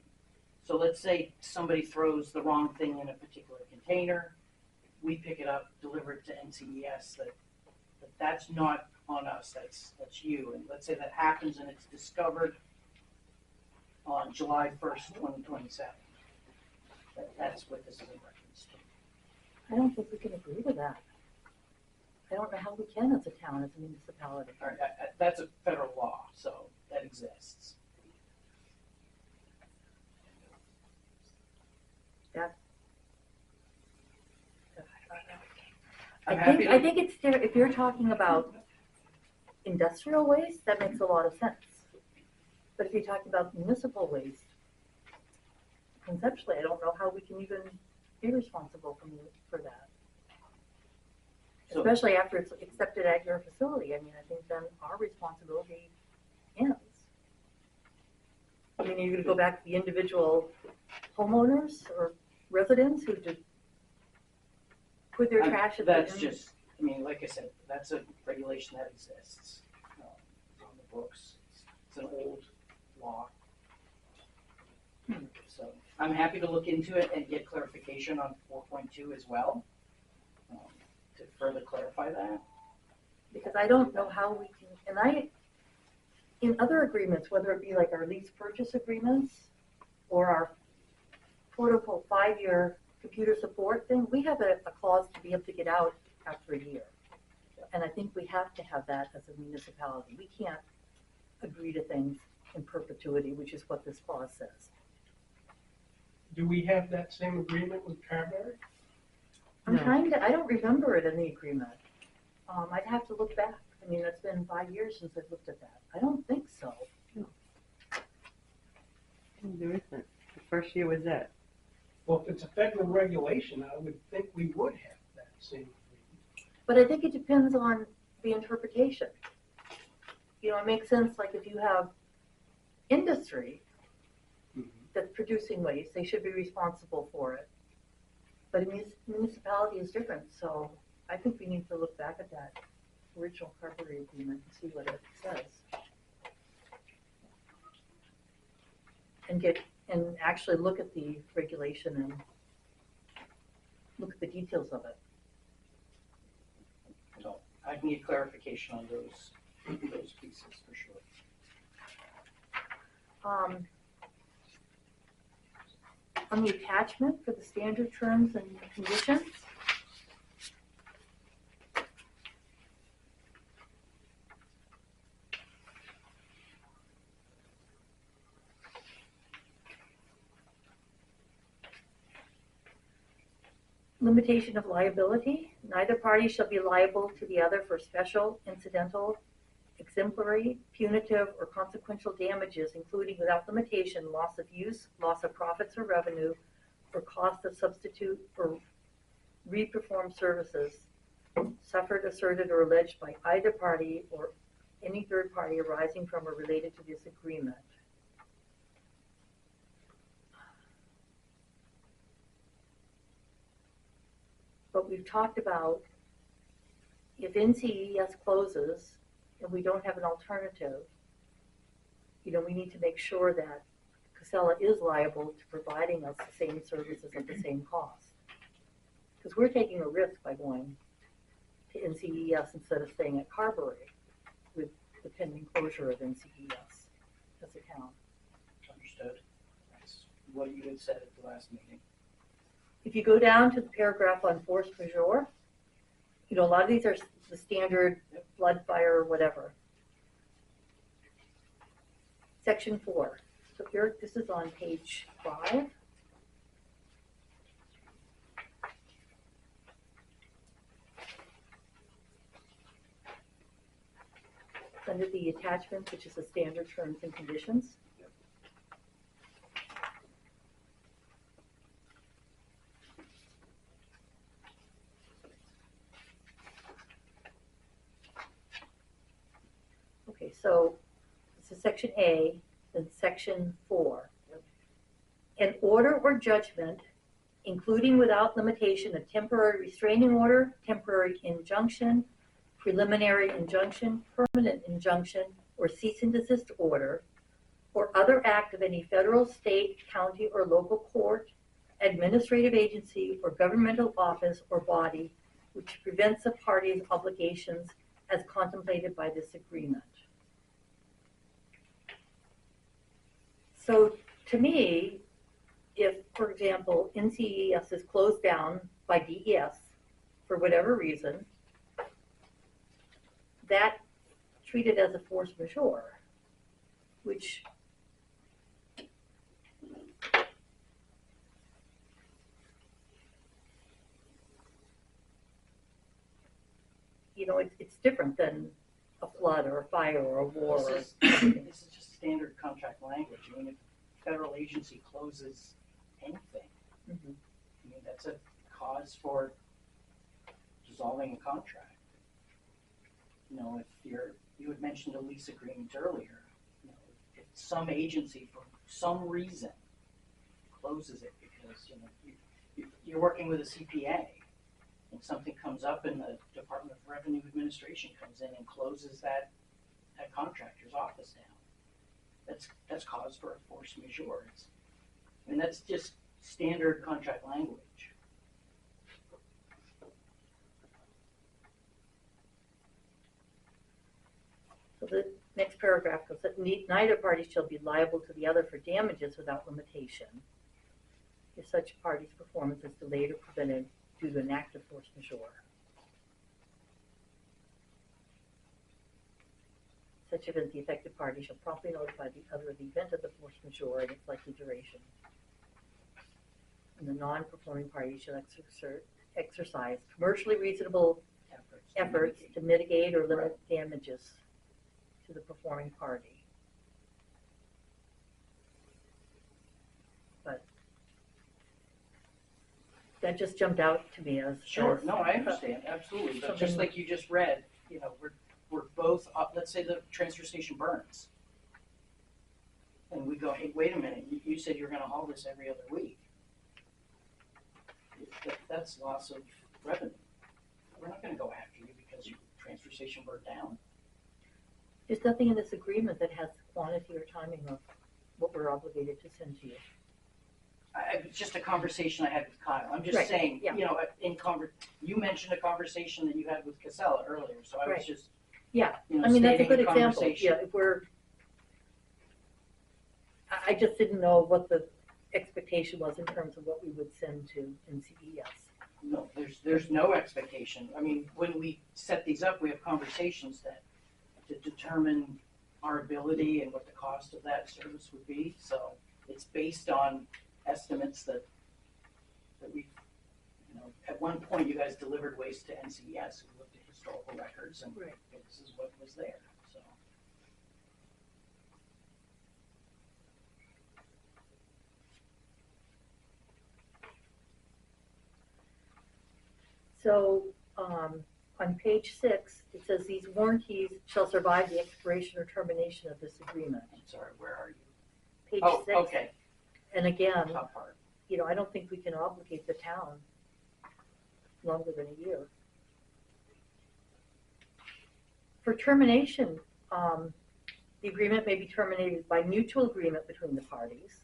So let's say somebody throws the wrong thing in a particular container, we pick it up, deliver it to NCES, that's not on us, that's you. And let's say that happens and it's discovered on July 1st, 2027. That's what this is in reference to. I don't think we can agree to that. I don't know how we can as a town, as a municipality. All right, that's a federal law, so that exists. I think it's there, if you're talking about industrial waste, that makes a lot of sense. But if you're talking about municipal waste, conceptually, I don't know how we can even be responsible for that. So- Especially after it's accepted at your facility. I mean, I think then our responsibility ends. I mean, you're gonna go back to the individual homeowners or residents who just put their trash in. That's just, I mean, like I said, that's a regulation that exists. It's on the books. It's an old law. So I'm happy to look into it and get clarification on 4.2 as well, to further clarify that. Because I don't know how we can, and in other agreements, whether it be like our lease purchase agreements or our quote-unquote 5-year computer support thing, we have a clause to be able to get out after a year. And I think we have to have that as a municipality. We can't agree to things in perpetuity, which is what this clause says. Do we have that same agreement with Carberry? I'm trying to, I don't remember it in the agreement. I'd have to look back. I mean, it's been 5 years since I've looked at that. I don't think so. There isn't. The first year was it. Well, if it's a federal regulation, I would think we would have that same agreement. But I think it depends on the interpretation. You know, it makes sense, like if you have industry that's producing waste, they should be responsible for it. But a municipality is different, so I think we need to look back at that original Carberry agreement and see what it says. And actually look at the regulation and look at the details of it. So I need clarification on those pieces for sure. On the attachment for the standard terms and conditions, limitation of liability. Neither party shall be liable to the other for special, incidental, exemplary, punitive, or consequential damages, including without limitation, loss of use, loss of profits or revenue, or cost of substitute or re-performed services suffered, asserted, or alleged by either party or any third party arising from or related to this agreement. But we've talked about if NCES closes and we don't have an alternative, you know, we need to make sure that Casella is liable to providing us the same services at the same cost. Because we're taking a risk by going to NCES instead of staying at Carberry with the pending closure of NCES as a town. Understood. That's what you had said at the last meeting. If you go down to the paragraph on force majeure, you know, a lot of these are the standard flood, fire, whatever. section 4. So Eric, this is on page 5. Under the attachment, which is the standard terms and conditions. Okay, so this is section A, then section 4. An order or judgment, including without limitation a temporary restraining order, temporary injunction, preliminary injunction, permanent injunction, or cease and desist order, or other act of any federal, state, county, or local court, administrative agency, or governmental office or body which prevents a party's obligations as contemplated by this agreement. So to me, if, for example, NCES is closed down by DES for whatever reason, that treated as a force majeure, which it's different than a flood or a fire or a war. This is just standard contract language. I mean, if a federal agency closes anything, I mean, that's a cause for dissolving a contract. You know, if you had mentioned a lease agreement earlier, you know, if some agency for some reason closes it because, you know, you're working with a CPA and something comes up and the Department of Revenue Administration comes in and closes that contractor's office down, that's cause for a force majeure. And that's just standard contract language. So the next paragraph goes that neither party shall be liable to the other for damages without limitation if such party's performance is delayed or prevented due to an act of force majeure. Such event, the affected party shall promptly notify the other of the event of the force majeure and its likely duration. And the non-performing party shall exercise commercially reasonable efforts to mitigate or limit damages to the performing party. But that just jumped out to me as Sure, no, I understand, absolutely, but just like you just read, you know, we're both up, let's say the transfer station burns. And we go, hey, wait a minute, you said you're gonna haul this every other week. That's loss of revenue. We're not gonna go after you because your transfer station burned down. There's nothing in this agreement that has quantity or timing of what we're obligated to send to you. It's just a conversation I had with Kyle. I'm just Right, saying, yeah. you know, you mentioned a conversation that you had with Casella earlier, so I was Right. just, Yeah, you know, I mean, that's a stating good the example. conversation. Yeah, if we're, I just didn't know what the expectation was in terms of what we would send to NCES. No, there's no expectation. I mean, when we set these up, we have conversations to determine our ability and what the cost of that service would be. So it's based on estimates that we, you know, at one point you guys delivered waste to NCES. We looked at historical records and Right. this is what was there, so. So, on page 6, it says these warranties shall survive the expiration or termination of this agreement. I'm sorry, where are you? Page Oh, 6. okay, And again, top part. you know, I don't think we can obligate the town longer than a year. For termination, the agreement may be terminated by mutual agreement between the parties,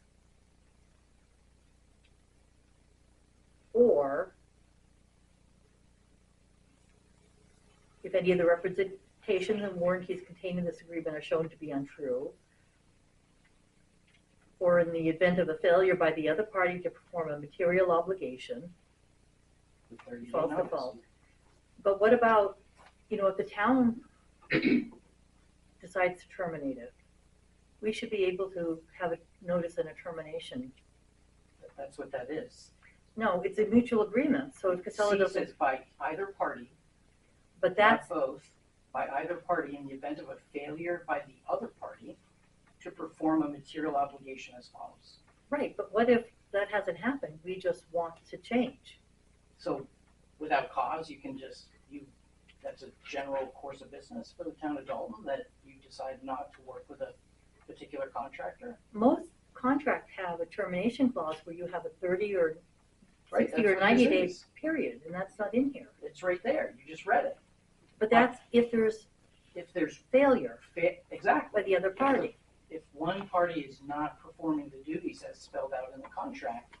or if any of the representations and warranties contained in this agreement are shown to be untrue, or in the event of a failure by the other party to perform a material obligation, The 30-day false notice. default. But what about, you know, if the town decides to terminate it? we should be able to have a notice and a termination. That's what that is. No, it's a mutual agreement, so if Casella C doesn't, says by either party, but not that's, both, by either party in the event of a failure by the other party to perform a material obligation as follows. right, but what if that hasn't happened? We just want to change. So without cause, you can just, that's a general course of business for the town of Dalton, that you decide not to work with a particular contractor. Most contracts have a termination clause where you have a 30 or Right, 60 that's or what 90 this day is. period, and that's not in here. It's right there, you just read it. But that's if there's If there's, failure exactly, by the other party. if one party is not performing the duties as spelled out in the contract,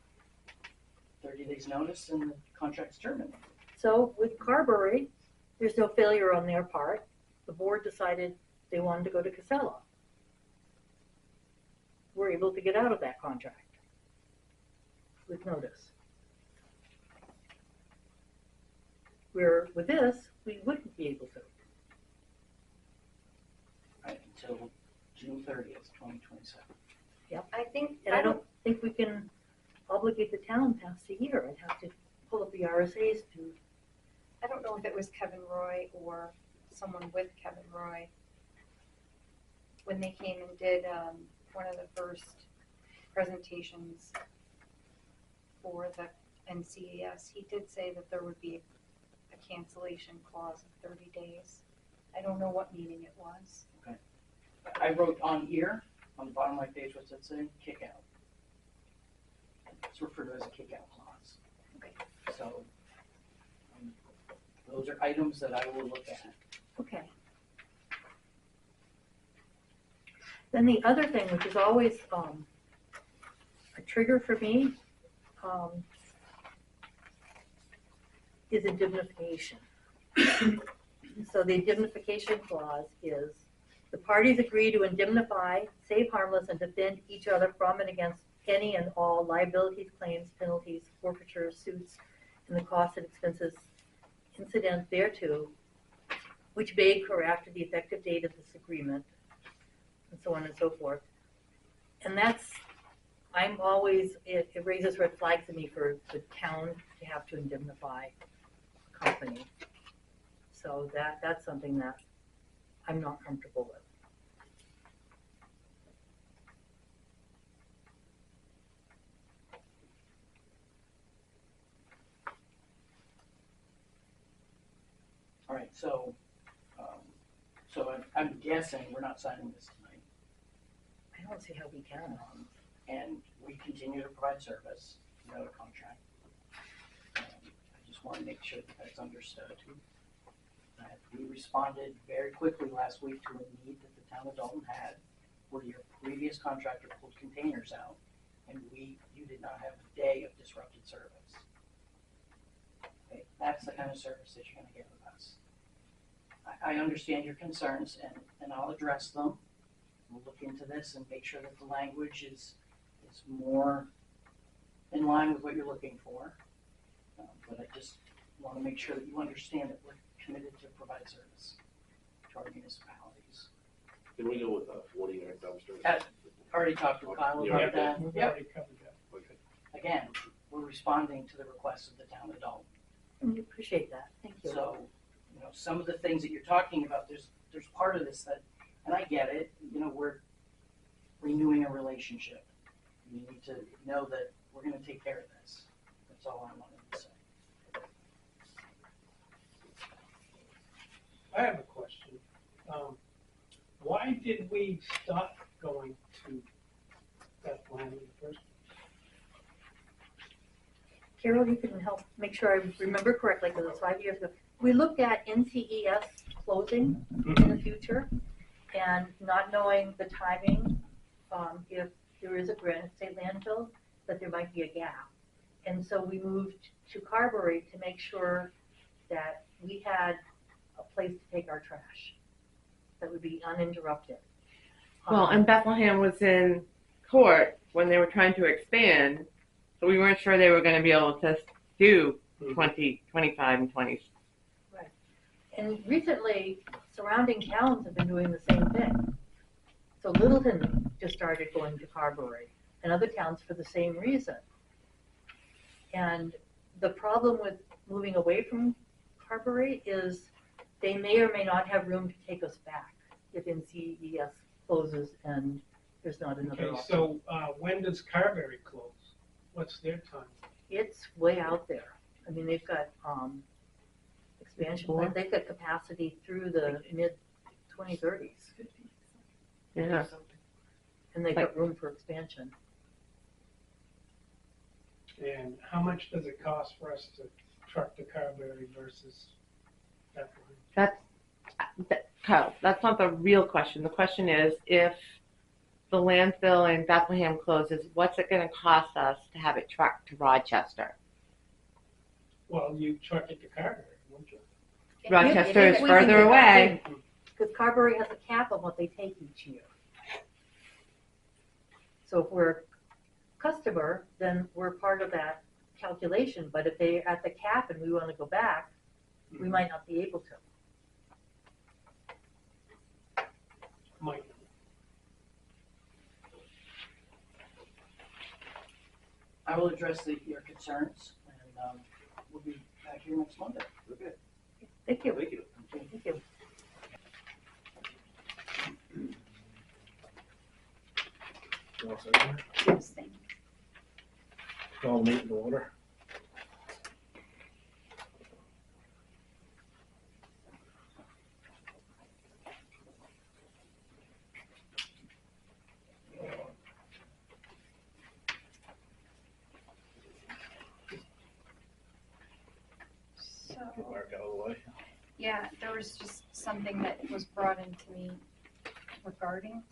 30 days notice and the contract's terminated. So with Carberry, there's no failure on their part. The board decided they wanted to go to Casella. We're able to get out of that contract with notice. Where with this, we wouldn't be able to. Right, until June 30th, 2027. I think, And I don't think we can obligate the town past a year. I'd have to pull up the RSAs to, I don't know if it was Kevin Roy or someone with Kevin Roy. When they came and did one of the first presentations for the NCES, he did say that there would be a cancellation clause of 30 days. I don't know what meeting it was. I wrote on here, on the bottom of my page, what's that say? Kick out. It's referred to as a kick out clause. Okay. So, those are items that I will look at. okay. Then the other thing, which is always a trigger for me, is indemnification. So the indemnification clause is, the parties agree to indemnify, save harmless, and defend each other from and against any and all liabilities, claims, penalties, forfeitures, suits, and the costs and expenses incident thereto, which may occur after the effective date of this agreement, and so on and so forth. And that's, I'm always, it raises red flags to me for the town to have to indemnify a company. So that's something that I'm not comfortable with. All right, so, I'm guessing we're not signing this tonight. I don't see how we can. And we continue to provide service without a contract. I just want to make sure that that's understood. We responded very quickly last week to a need that the town of Dalton had, where your previous contractor pulled containers out, and you did not have a day of disrupted service. Okay, that's the kind of service that you're gonna get with us. I understand your concerns, and I'll address them. We'll look into this and make sure that the language is more in line with what you're looking for. But I just want to make sure that you understand that we're committed to provide service to our municipalities. Can we go with 40-yard dumpsters? Already talked to Kyle Yeah, about that. We've Yep. already covered that. Okay. Again, we're responding to the request of the town of Dalton. We appreciate that. Thank you. So, some of the things that you're talking about, there's part of this that, and I get it, we're renewing a relationship. You need to know that we're gonna take care of this. That's all I wanted to say. I have a question. Why did we stop going to that plan in the first place? Carol, you can help make sure I remember correctly, because it's 5 years ago. We looked at NCES closing in the future and not knowing the timing, if there is a Granite State Landfill, that there might be a gap. And so we moved to Carberry to make sure that we had a place to take our trash that would be uninterrupted. Well, and Bethlehem was in court when they were trying to expand, so we weren't sure they were going to be able to do 20, 25, and 20. And recently, surrounding towns have been doing the same thing. So Littleton just started going to Carberry, and other towns for the same reason. And the problem with moving away from Carberry is they may or may not have room to take us back if NCES closes and there's not another Okay, option. so, when does Carberry close? What's their time? It's way out there. I mean, they've got, expansion, More? they've got capacity through the mid-2030s, Yeah. and they've got room for expansion. And how much does it cost for us to truck to Carberry versus Bethlehem? Kyle, that's not the real question. The question is, if the landfill in Bethlehem closes, what's it gonna cost us to have it trucked to Rochester? Well, you truck it to Carberry, won't you? Rochester is We can further do away. that, because Carberry has a cap on what they take each year. So if we're a customer, then we're part of that calculation, but if they're at the cap and we wanna go back, we might not be able to. Mike, I will address your concerns, and, we'll be back here next Monday. Okay, Thank you. thank you. Thank you. You all set there? Yes, thank you. Call the meeting to order. So, Mark out of the way. yeah, there was just something that was brought into me regarding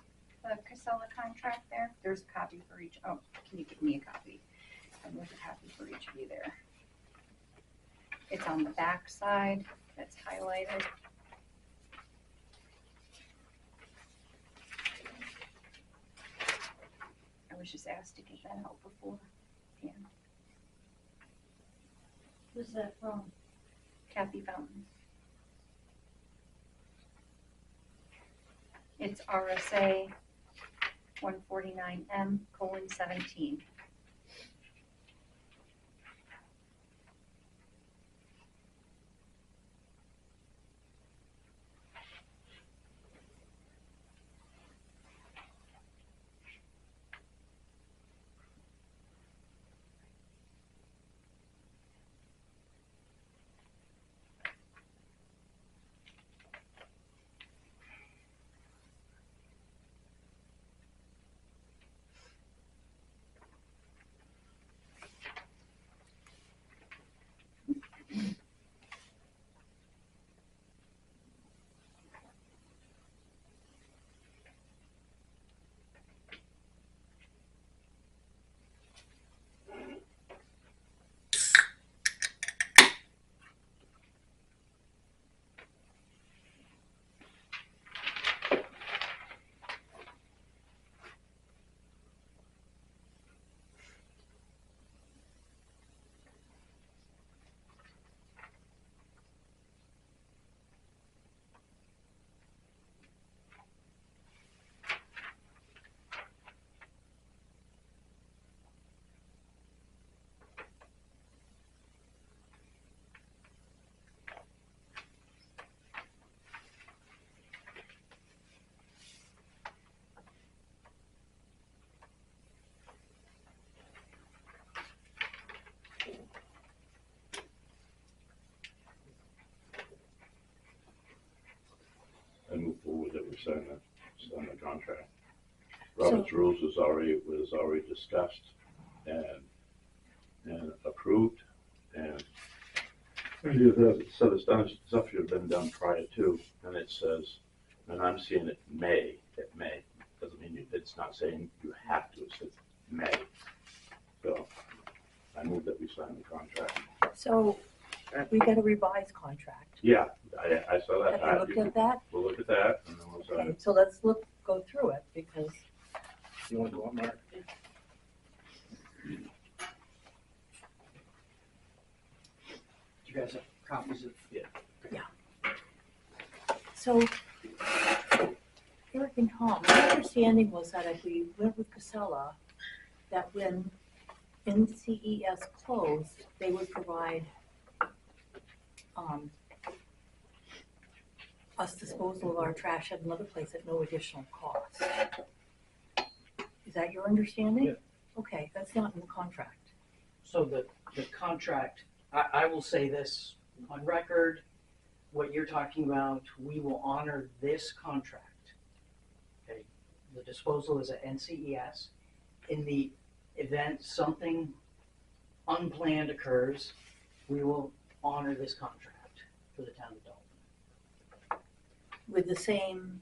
the Casella contract there. There's a copy for each, oh, can you give me a copy? And there's a copy for each of you there. It's on the back side, that's highlighted. I was just asked to get that out before, yeah, Who's that from? Kathy Fountain. It's RSA 149M:17. I move forward that we sign the contract. Robert's rules was already discussed and approved, and so the stuff should have been done prior to, and it says, and I'm seeing it may, doesn't mean it's not saying you have to, it says may. So I move that we sign the contract. So we got a revised contract. Yeah, I saw that. Have you looked at that? We'll look at that, and then we'll sign Okay, it. so let's go through it, because You want to go up, Mark? Do you guys have copies of? so Eric and Tom, my understanding was that if we went with Casella, that when NCES closed, they would provide us disposal of our trash at another place at no additional cost. Is that your understanding? Yeah. Okay, that's not in the contract. So the contract, I will say this on record, what you're talking about, we will honor this contract. Okay, the disposal is at NCES. In the event something unplanned occurs, we will honor this contract for the town of Dalton. With the same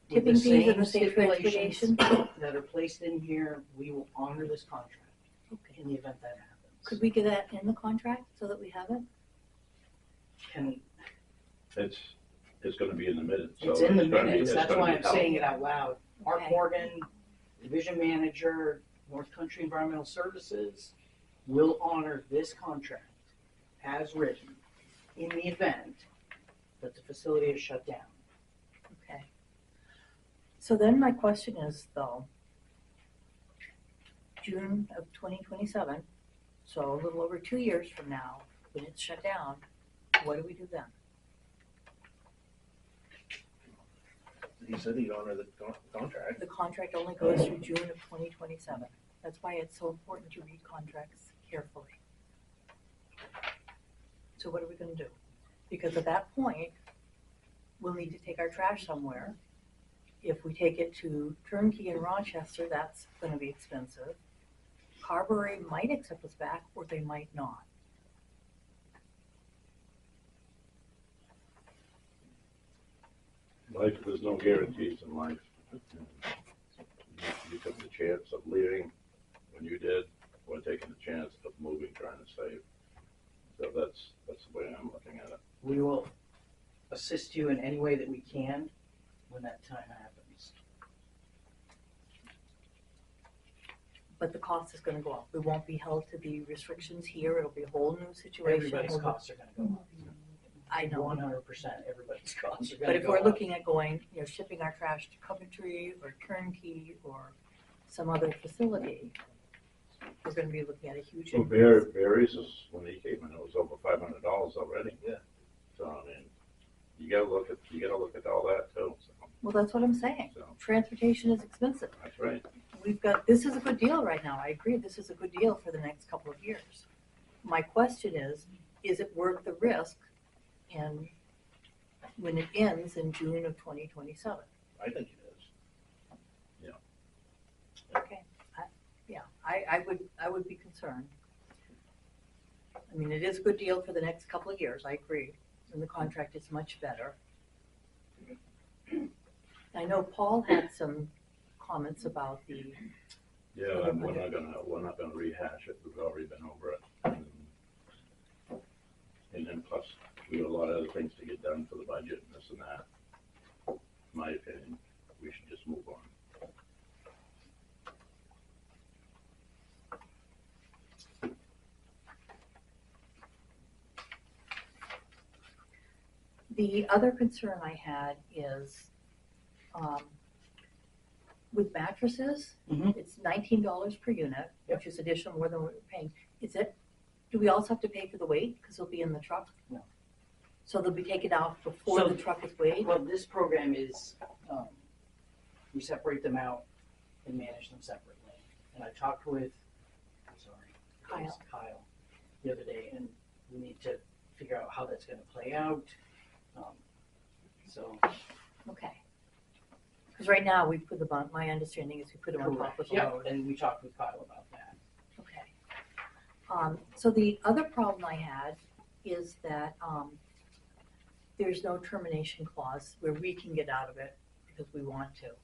With tipping fees and the same stipulations transportation? that are placed in here, we will honor this contract Okay. in the event that happens. Could we get that in the contract so that we have it? Can, It's gonna be in the minutes. so it's in the gonna be- minutes, it's that's gonna why be I'm held. saying it out loud. Mark Okay. Morgan, Division Manager, North Country Environmental Services, will honor this contract as written in the event that the facility is shut down. Okay. So then my question is though, June of 2027, so a little over 2 years from now, when it's shut down, what do we do then? He said he'd honor the contract. The contract only goes through June of 2027. That's why it's so important to read contracts carefully. So what are we gonna do? Because at that point, we'll need to take our trash somewhere. If we take it to Turnkey in Rochester, that's gonna be expensive. Carberry might accept us back, or they might not. Life, there's no guarantees in life. You took the chance of leaving when you did, or taking the chance of moving, trying to save. So that's the way I'm looking at it. We will assist you in any way that we can when that time happens. But the cost is gonna go up. We won't be held to the restrictions here. It'll be a whole new situation. Everybody's costs are gonna go up. I know. 100%, everybody's costs are But gonna if go we're up. looking at going, shipping our trash to Coventry or Turnkey or some other facility, we're gonna be looking at a huge So increase. Barry's is, when he came in, it was over $500 already. Yeah. So, I mean, you gotta look at all that too, so, Well, that's what I'm saying. so, Transportation is expensive. that's right. This is a good deal right now. I agree, this is a good deal for the next couple of years. My question is it worth the risk and when it ends in June of 2027? I think it is. Okay, I would be concerned. I mean, it is a good deal for the next couple of years, I agree, and the contract is much better. I know Paul had some comments about the, Yeah, and we're not gonna rehash it, we've already been over it. And then plus, we have a lot of other things to get done for the budget and this and that. In my opinion, we should just move on. the other concern I had is, with mattresses, Mhm. it's $19 per unit, which is additional more than what we're paying. Do we also have to pay for the weight, because they'll be in the truck? No. So they'll be taken out before So- the truck is weighed? Well, this program is, we separate them out and manage them separately. And I talked with, Kyle the other day, and we need to figure out how that's gonna play out. So, Okay. Because right now, we put them on, my understanding is we put them on top of correct, the yeah, load. and we talked with Kyle about that. Okay. So the other problem I had is that, there's no termination clause where we can get out of it because we want to.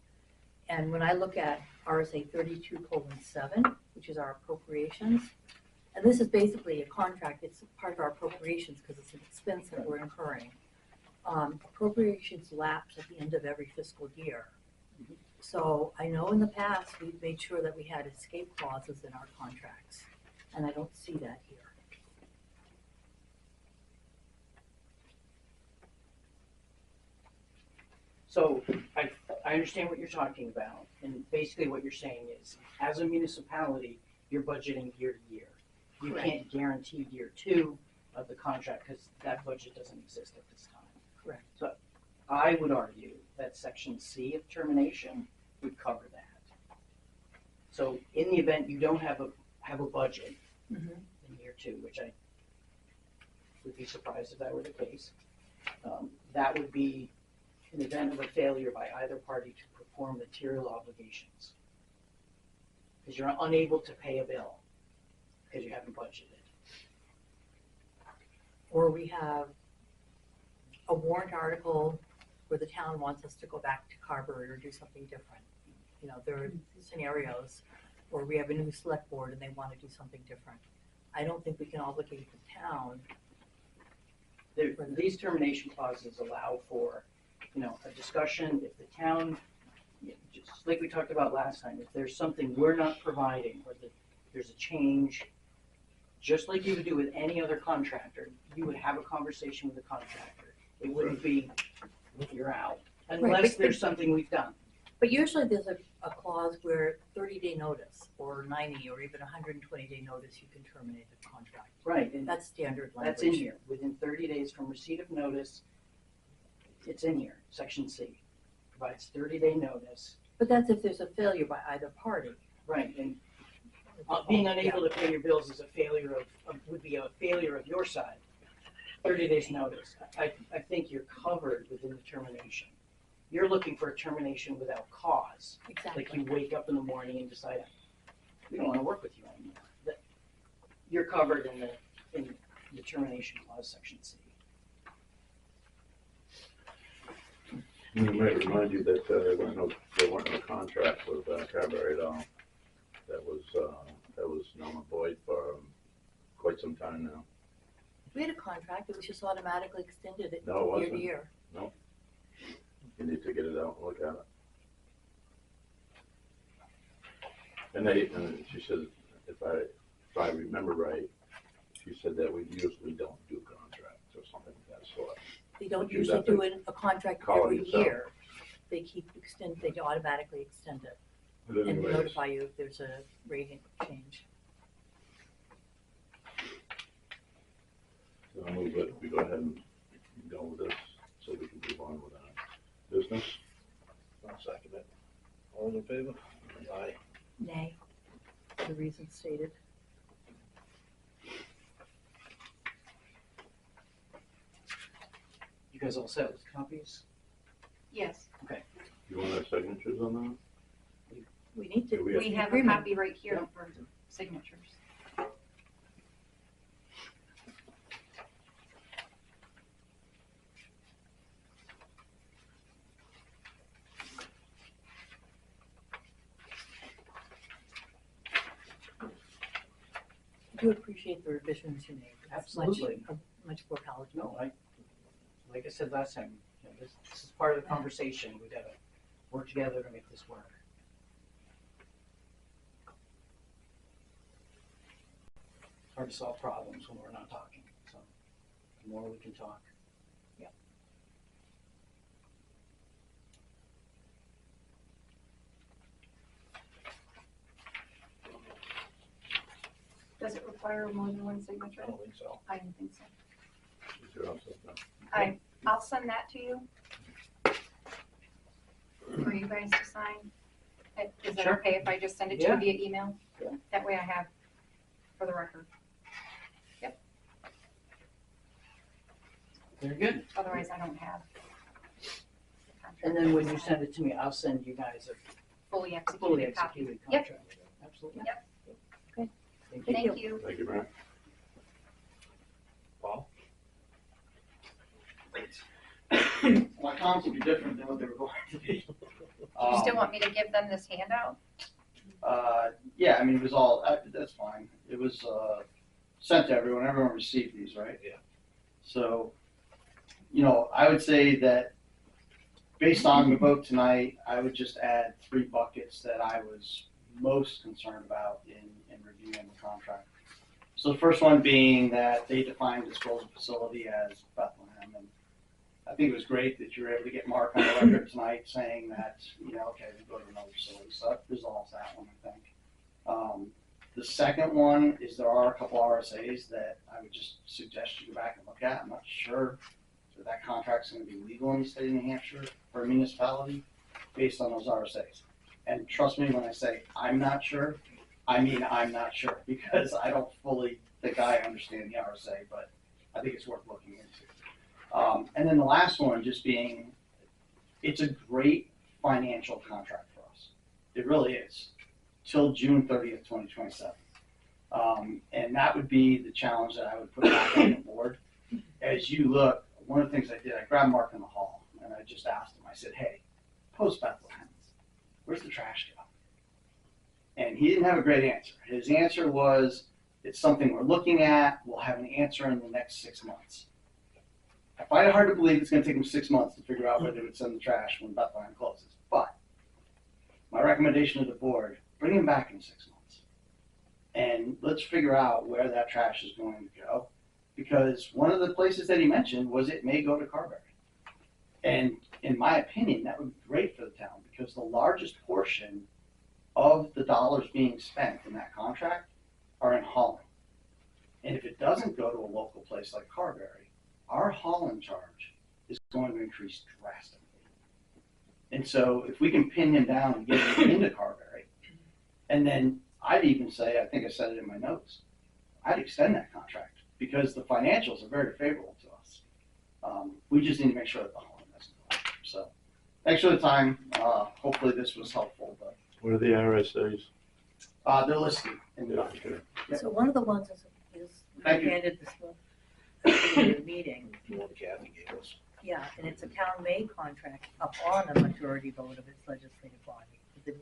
And when I look at RSA 32:7, which is our appropriations, and this is basically a contract, it's part of our appropriations because it's an expense that we're incurring. Appropriations lapse at the end of every fiscal year. So I know in the past, we've made sure that we had escape clauses in our contracts, and I don't see that here. So I understand what you're talking about, and basically what you're saying is, as a municipality, you're budgeting year to year. You Correct. can't guarantee year 2 of the contract, because that budget doesn't exist at this time. Correct. So I would argue that section C of termination would cover that. So in the event you don't have a budget Mhm. in year 2, which I would be surprised if that were the case, that would be in the event of a failure by either party to perform material obligations. Because you're unable to pay a bill because you haven't budgeted. Or we have a warrant article where the town wants us to go back to Carberry or do something different. You know, there are scenarios where we have a new select board and they want to do something different. I don't think we can obligate the town. These termination clauses allow for, a discussion if the town, just like we talked about last time, if there's something we're not providing or that there's a change, just like you would do with any other contractor, you would have a conversation with the contractor. It wouldn't be, you're out, unless but- there's something we've done. But usually there's a clause where 30-day notice or 90 or even 120-day notice, you can terminate the contract. Right, and That's standard language. that's in here, within 30 days from receipt of notice, it's in here, section C. Provides 30-day notice, But that's if there's a failure by either party. right, and being unable to pay your bills is a failure would be a failure of your side. 30 days notice. I think you're covered within the termination. You're looking for a termination without cause. Exactly. Like you wake up in the morning and decide, we don't want to work with you anymore. You're covered in the termination clause, section C. We might remind you that there weren't no contract with Carberry at all. That was null and void for quite some time now. We had a contract, it was just automatically extended No, it year wasn't. to year. No. You need to get it out and look at it. And she said, if I remember right, she said that we usually don't do contracts or something of that sort. They don't But you usually have to do a contract call it every yourself. year. They automatically extend it But and anyways, notify you if there's a rating change. so I'll move it, we go ahead and go with this, so we can move on with our business. I'll second it. All in favor? Aye. Nay, for the reasons stated. You guys all set with copies? Yes, You want our signatures on We need to. Do we have- we have a agreement. copy right here Yep. for signatures. I do appreciate the revisions you made. It's Absolutely. Much more palatable. No, like I said last time, this is part of the conversation. We gotta work together to make this work. It's hard to solve problems when we're not talking, so the more we can talk. Does it require more than one signature? I don't think so. I don't think so. that? Is there also- I'll send that to you. For you guys to sign. Is it Sure. okay if I just send it to Yeah. you via email? Yeah. That way I have for the record. Very good. Otherwise I don't have. the contract. And then when you send it to me, I'll send you guys a Fully fully executed copy. executed Yep. contract. Absolutely. Yep. Okay. Thank you. Thank you. Thank you, Brian. Paul? My comments will be different than what they were going to be. Do you still want me to give them this handout? Yeah, I mean, it was all, that's fine. It was, sent to everyone. Everyone received these, right? Yeah. So, I would say that based on the vote tonight, I would just add 3 buckets that I was most concerned about in reviewing the contract. So the first one being that they defined disposal facility as Bethlehem, and I think it was great that you were able to get Mark on the record tonight saying that, okay, we go to another facility, so that resolves that one, I think. The second one is there are a couple RSAs that I would just suggest you go back and look at. I'm not sure that that contract's gonna be legal in the state of New Hampshire for a municipality based on those RSAs. And trust me when I say I'm not sure, I mean I'm not sure, because I don't fully think I understand the RSA, but I think it's worth looking into. And then the last one just being, it's a great financial contract for us. It really is, till June 30th, 2027. And that would be the challenge that I would put back on the board. As you look, one of the things I did, I grabbed Mark in the hall and I just asked him, I said, hey, post-Bethlehem, where's the trash go? And he didn't have a great answer. His answer was, it's something we're looking at, we'll have an answer in the next 6 months. I find it hard to believe it's gonna take them 6 months to figure out where they would send the trash when Bethlehem closes. But my recommendation to the board, bring him back in 6 months. And let's figure out where that trash is going to go. Because one of the places that he mentioned was it may go to Carberry. And in my opinion, that would be great for the town, because the largest portion of the dollars being spent in that contract are in hauling. And if it doesn't go to a local place like Carberry, our hauling charge is going to increase drastically. And so if we can pin him down and get him into Carberry, and then I'd even say, I think I said it in my notes, I'd extend that contract because the financials are very favorable to us. We just need to make sure that the hauling doesn't go. So thanks for the time. Hopefully this was helpful. But What are the RSAs? they're listed in the document. So one of the ones is Thank you. handed this one at the meeting. The one Kathy gave us. Yeah, and it's a town-made contract upon a majority vote of its legislative body. The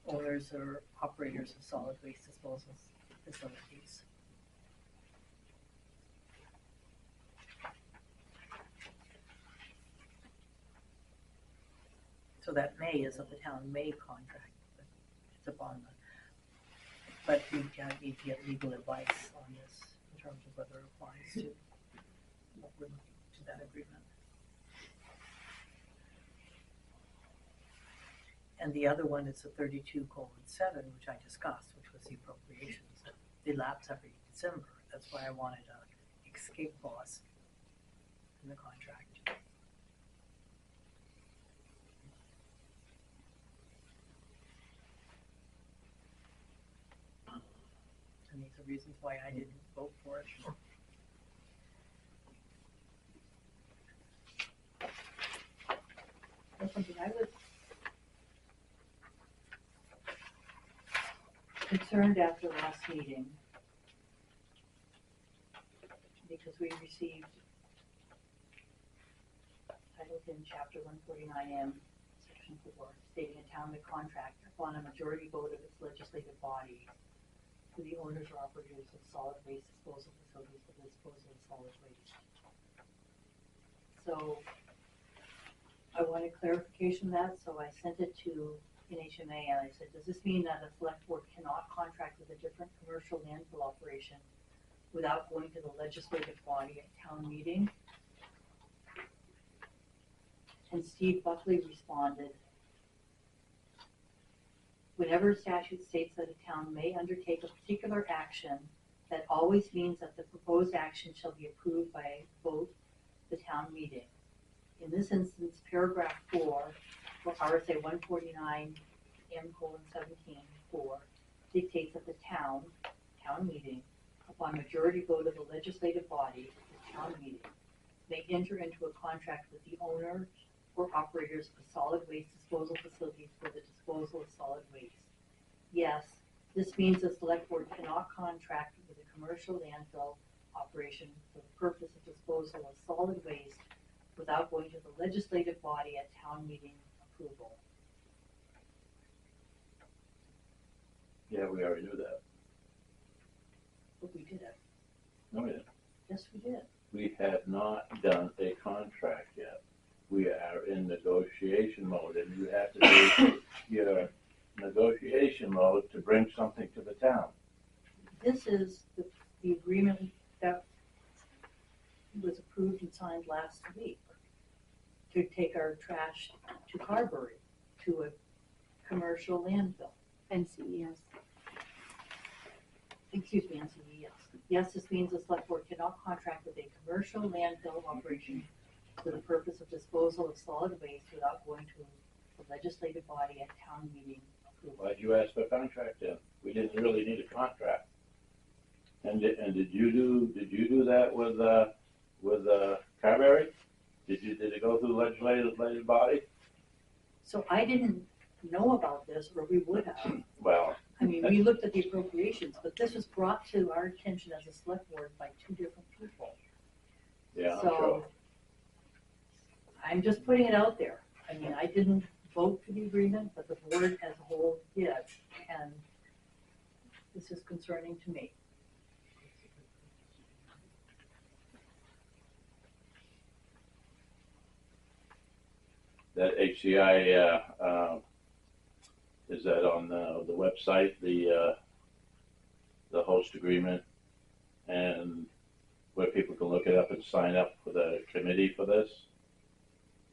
owners or operators of solid waste disposal facilities. So that may is of the town-made contract, but it's upon the, but we need to get legal advice on this in terms of whether it applies to what we're looking to that agreement. And the other one is the 32:7, which I discussed, which was the appropriations. They lapse every December. That's why I wanted a escape clause in the contract. And these are reasons why I didn't vote for it. That's something I was concerned after last meeting, because we received Title in Chapter 149M, Section 4, stating a town may contract upon a majority vote of its legislative body to the owners or operators of solid waste disposal facilities for the disposal of solid waste. So I wanted clarification of that, so I sent it to NHMA and I said, does this mean that a select board cannot contract with a different commercial landfill operation without going to the legislative body at town meeting? And Steve Buckley responded, whenever a statute states that a town may undertake a particular action, that always means that the proposed action shall be approved by a vote of the town meeting. In this instance, paragraph 4, for RSA 149 M:17(4) dictates that the town meeting, upon majority vote of the legislative body, the town meeting, may enter into a contract with the owners or operators of solid waste disposal facilities for the disposal of solid waste. Yes, this means the select board cannot contract with a commercial landfill operation for the purpose of disposal of solid waste without going to the legislative body at town meeting approval. Yeah, we already knew that. But we did it. No, we didn't. Yes, we did. We have not done a contract yet. We are in negotiation mode, and you have to do your negotiation mode to bring something to the town. This is the agreement that was approved and signed last week. to take our trash to Carberry, to a commercial landfill. NCES. Excuse me, NCES. Yes, this means the select board cannot contract with a commercial landfill operation for the purpose of disposal of solid waste without going to the legislative body at town meeting approval. Why'd you ask for a contract then? We didn't really need a contract. And did you do that with Carberry? Did it go through the legislative body? So I didn't know about this, or we would have. Well, I mean, we looked at the appropriations, but this was brought to our attention as a select board by two different people. yeah, I'm So, sure. I'm just putting it out there. I mean, I didn't vote for the agreement, but the board as a whole did, and this is concerning to me. That HCI, is that on the website, the host agreement, and where people can look it up and sign up for the committee for this?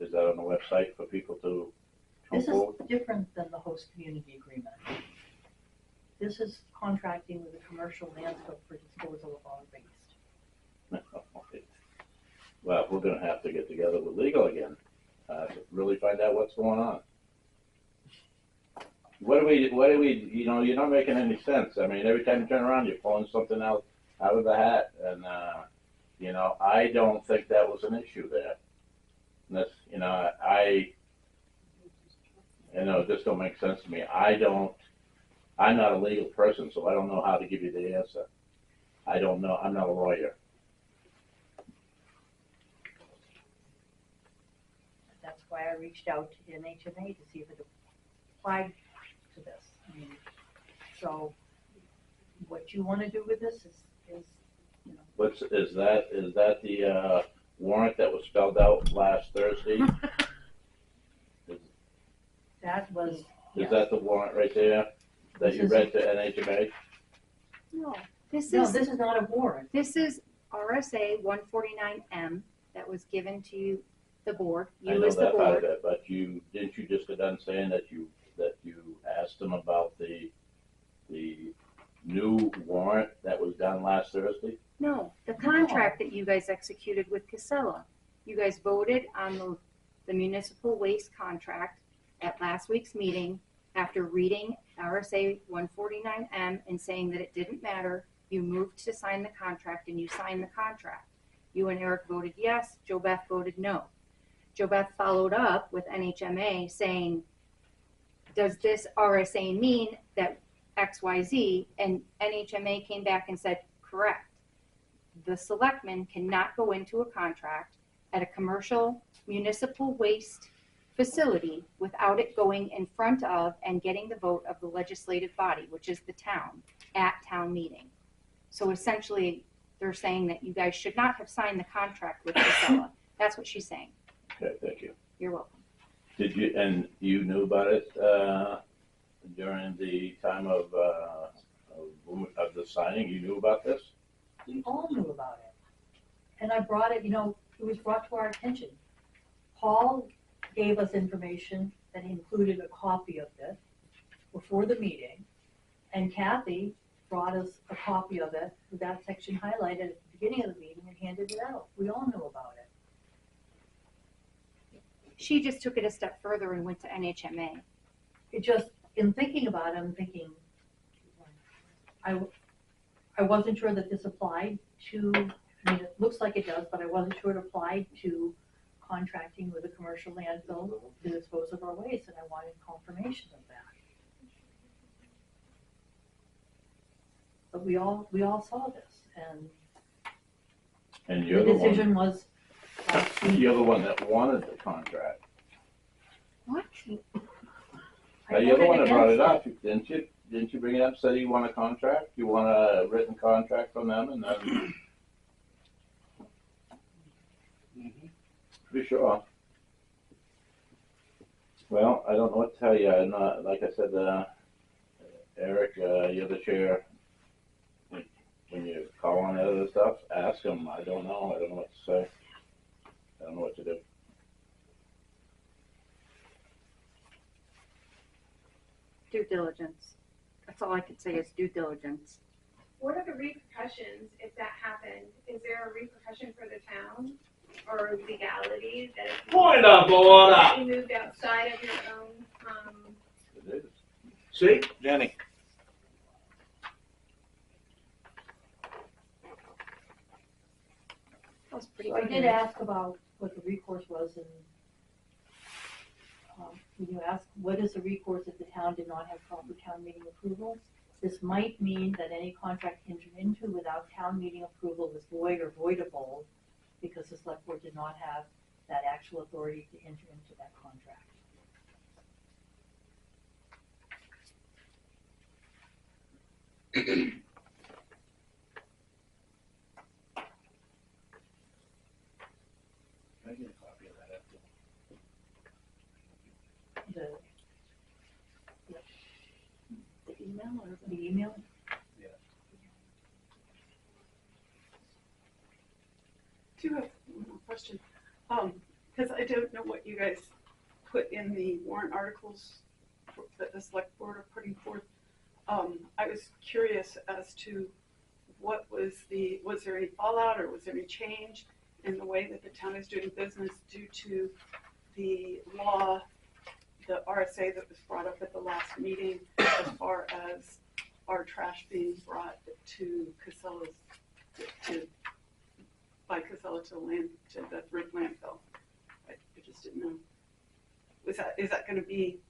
Is that on the website for people to come This is forward? different than the host community agreement. This is contracting with a commercial landfill for disposal of all waste. Well, we're gonna have to get together with legal again, to really find out what's going on. What do we, you know, you're not making any sense. I mean, every time you turn around, you're pulling something out of the hat, and, you know, I don't think that was an issue there. And that's, you know, it just don't make sense to me. I'm not a legal person, so I don't know how to give you the answer. I don't know, I'm not a lawyer. That's why I reached out to NHMA to see if it applied to this. I mean, so what you want to do with this is, you know. Is that the warrant that was spelled out last Thursday? That was, Is yes. that the warrant right there that you read to NHMA? No, this No, is, this is not a warrant. this is RSA 149M that was given to the board, I you know as the that part of board. it, but didn't you just get done saying that you asked them about the new warrant that was done last Thursday? No, the contract that you guys executed with Casella. You guys voted on the municipal waste contract at last week's meeting after reading RSA 149M and saying that it didn't matter. You moved to sign the contract and you signed the contract. You and Eric voted yes, Joe Beth voted no. Joe Beth followed up with NHMA saying, does this RSA mean that XYZ? And NHMA came back and said, correct. The selectmen cannot go into a contract at a commercial municipal waste facility without it going in front of and getting the vote of the legislative body, which is the town, at town meeting. So essentially, they're saying that you guys should not have signed the contract with Casella. That's what she's saying. Okay, thank you. You're welcome. Did you, and you knew about it, during the time of the signing, you knew about this? We all knew about it. And I brought it, you know, it was brought to our attention. Paul gave us information that included a copy of it before the meeting. And Kathy brought us a copy of it with that section highlighted at the beginning of the meeting and handed it out. We all knew about it. She just took it a step further and went to NHMA. It just, in thinking about it, I'm thinking, I wasn't sure that this applied to, I mean, it looks like it does, but I wasn't sure it applied to contracting with a commercial landfill to dispose of our waste, and I wanted confirmation of that. But we all saw this, and And you're the the decision one, was, you're the one that wanted the contract. What? Now, you're the one that brought it up, didn't you? Didn't you bring it up, said you want a contract? You want a written contract from them, and then? Pretty sure. Well, I don't know what to tell you. I'm not, like I said, Eric, you're the chair. When you call on that other stuff, ask them. I don't know. I don't know what to say. I don't know what to do. Due diligence. That's all I could say is due diligence. What are the repercussions if that happened? Is there a repercussion for the town or legality that if Point up, boy, that you moved outside of your own, It is. See? Jenny? That was pretty So I good. did ask about what the recourse was, and when you ask, what is the recourse if the town did not have proper town meeting approvals? This might mean that any contract entered into without town meeting approval is void or voidable because the select board did not have that actual authority to enter into that contract. Can I get a copy of that after? The email or the email? Do you have one more question? Because I don't know what you guys put in the warrant articles that the select board are putting forth. I was curious as to what was there any fallout or was there any change in the way that the town is doing business due to the law, the RSA that was brought up at the last meeting as far as our trash being brought to Casella's, by Casella to the landfill. I just didn't know. Is that going to be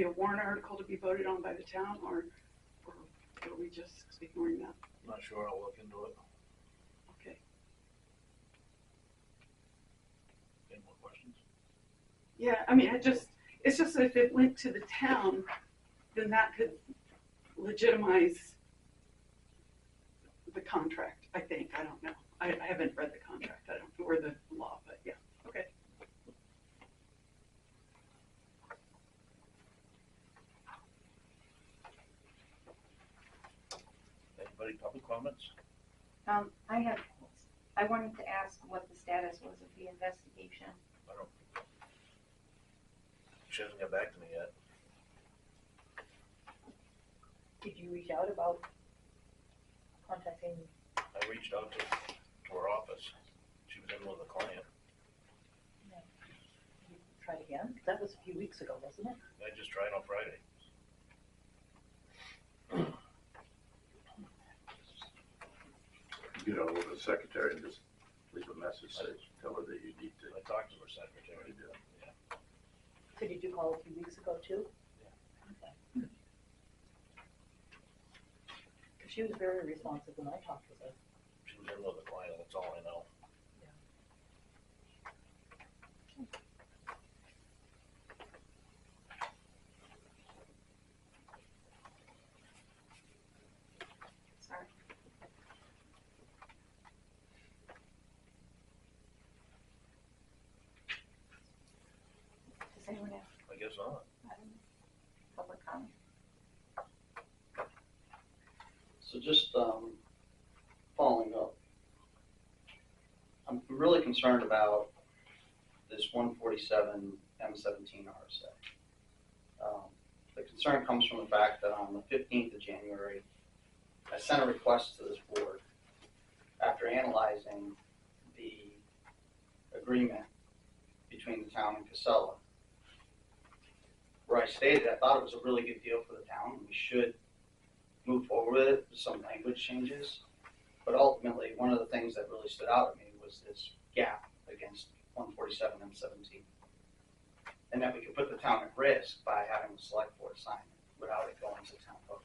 a warrant article to be voted on by the town, or are we just ignoring that? I'm not sure, I'll look into it. Okay. Any more questions? Yeah, I mean, it's just that if it went to the town, then that could legitimize the contract, I think. I don't know. I haven't read the contract. I don't know, or the law, but yeah. Okay. Anybody, public comments? I wanted to ask what the status was of the investigation. I don't. She hasn't got back to me yet. Did you reach out about contacting? I reached out to her office. She was in with a client. You tried again? That was a few weeks ago, wasn't it? I just tried on Friday. Get a hold of the secretary and just leave a message, tell her that you need to. I talked to her secretary. Yeah. So did you call a few weeks ago too? Yeah. Okay. Because she was very responsive when I talked with her. She was in with a client, that's all I know. Sorry. Does anyone have I guess not. public comment? So just following up, I'm really concerned about this 147 M17 RSA. The concern comes from the fact that on the 15th of January, I sent a request to this board after analyzing the agreement between the town and Casella, where I stated I thought it was a really good deal for the town and we should move forward with it with some language changes. But ultimately, one of the things that really stood out at me was this gap against 147 M17. And that we could put the town at risk by having the select board sign it without it going to town vote.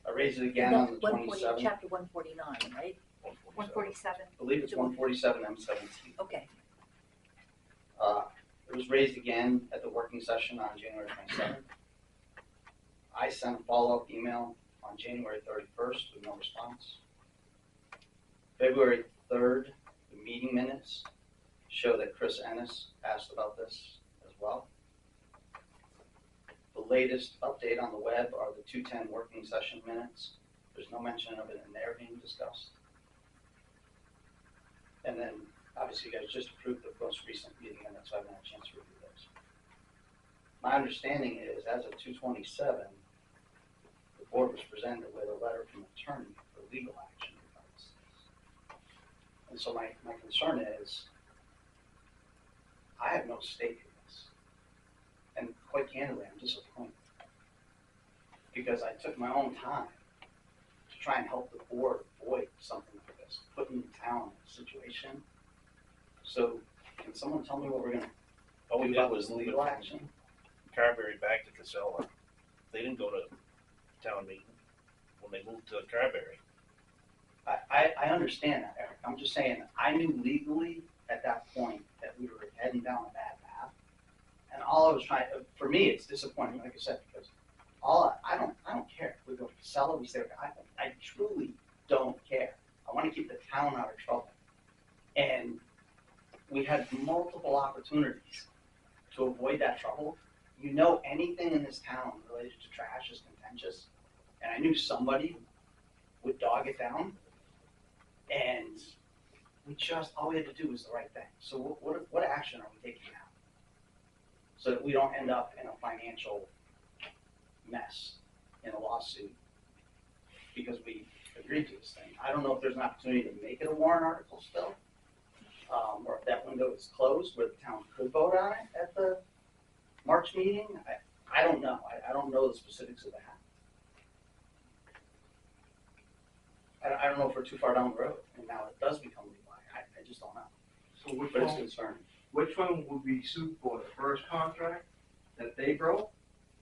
I raised it again on the 27th. Chapter 149, right? 147. I believe it's 147 M17. Okay. It was raised again at the working session on January 27th. I sent a follow-up email on January 31st with no response. February 3rd, the meeting minutes show that Chris Ennis asked about this as well. The latest update on the web are the 210 working session minutes. There's no mention of it in there being discussed. And then, obviously, you guys just approved the most recent meeting minutes, so I haven't had a chance to review those. my understanding is, as of 2/27, the board was presented with a letter from attorney for legal action. And so my concern is, I have no stake in this. And quite candidly, I'm disappointed. Because I took my own time to try and help the board avoid something like this, putting the town in a situation. So can someone tell me what we're gonna All we do did about was this move it legal from action? Carberry back to Casella. They didn't go to town meeting when they moved to Carberry. I understand that, Eric. I'm just saying, I knew legally at that point that we were heading down a bad path. And all I was trying, for me, it's disappointing, like I said, because I don't care. We go to Casella, we say, I truly don't care. I want to keep the town out of trouble. And we had multiple opportunities to avoid that trouble. You know, anything in this town related to trash is contentious. And I knew somebody would dog it down. And all we had to do was the right thing. So what action are we taking now? So that we don't end up in a financial mess, in a lawsuit, because we agreed to this thing. I don't know if there's an opportunity to make it a warrant article still, or if that window is closed where the town could vote on it at the March meeting. I don't know. I don't know the specifics of that. I don't know if we're too far down the road, and now it does become legal. I just don't know. So which But it's one, concerning. which one would be sued for, the first contract that they broke,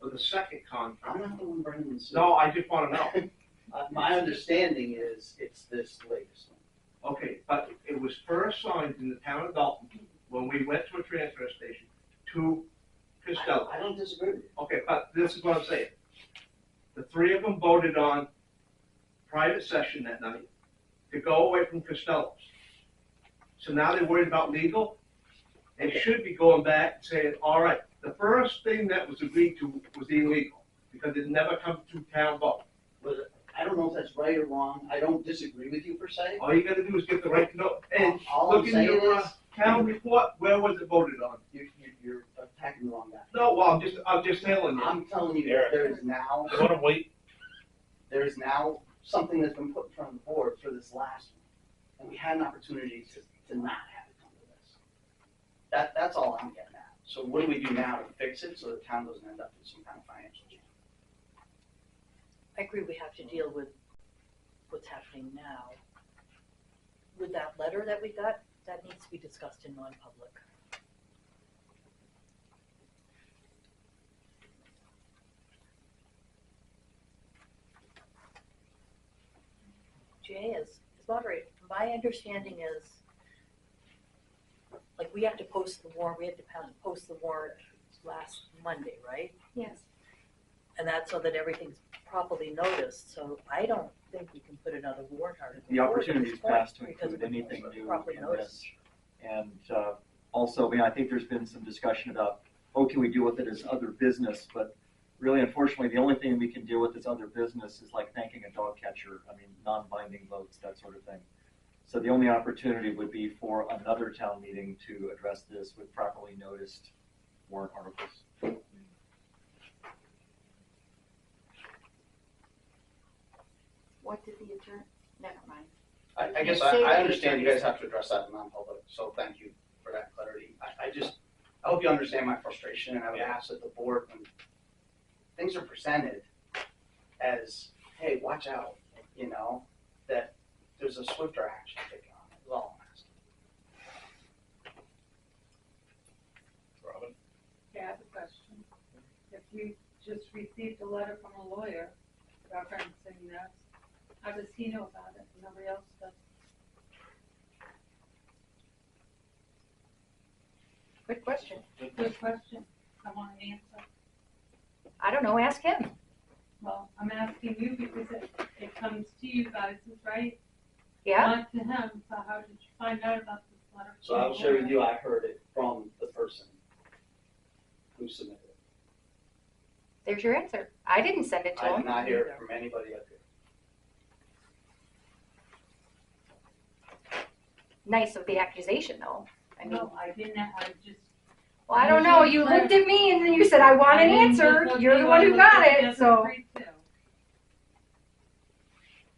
or the second contract? I'm not the one bringing this. No, I just wanna know. My understanding is it's this latest one. Okay, but it was first signed in the town of Dalton when we went to a transfer station to Casella. I don't disagree with you. Okay, but this is what I'm saying. The three of them voted on private session that night to go away from Costello's. So now they're worried about legal? They should be going back and saying, all right, the first thing that was agreed to was illegal because it never comes to town vote. I don't know if that's right or wrong. I don't disagree with you per se. All you gotta do is get the right to know. And All I'm look in saying your is, town report, where was it voted on? you're attacking the wrong guy. No, well, I'm just telling you. I'm telling you that there is now, You wanna wait? there is now something that's been put in front of the board for this last one. And we had an opportunity to not have it come to this. That's all I'm getting at. So what do we do now to fix it so the town doesn't end up in some kind of financial jam? I agree, we have to deal with what's happening now. With that letter that we got, that needs to be discussed in non-public. Jay, as moderator, my understanding is, like, we have to post the warrant, we had to post the warrant last Monday, right? Yes. And that's so that everything's properly noticed, so I don't think we can put another warrant article. The forward at opportunity this is passed to point because include it anything wasn't new properly in noticed. this. And also, I mean, I think there's been some discussion about, what can we do with it as other business? But really, unfortunately, the only thing we can deal with as other business is like thanking a dog catcher. I mean, non-binding votes, that sort of thing. So the only opportunity would be for another town meeting to address this with properly noticed warrant articles. What did the attorney, never mind. I guess Say what I the understand you attorney guys have to address that in non-public, so thank you for that clarity. I hope you understand my frustration, and I would ask that the board, when things are presented as, hey, watch out, you know, that there's a swifter action taken on it, is all I'm asking. Robin? Yeah, I have a question. If you just received a letter from a lawyer referencing this, how does he know about it? Nobody else does. Good question. Good question. I want an answer. I don't know, ask him. Well, I'm asking you because it comes to you guys, right? Yeah? Not to him, so how did you find out about this letter? So I'll share with you, I heard it from the person who submitted it. There's your answer. I didn't send it to I him. did not hear it from anybody up here. Nice of the accusation, though. I mean, No, I didn't, I just. Well, I don't know, you looked at me and then you said, I want an answer, you're the one who got it, so. Free tip.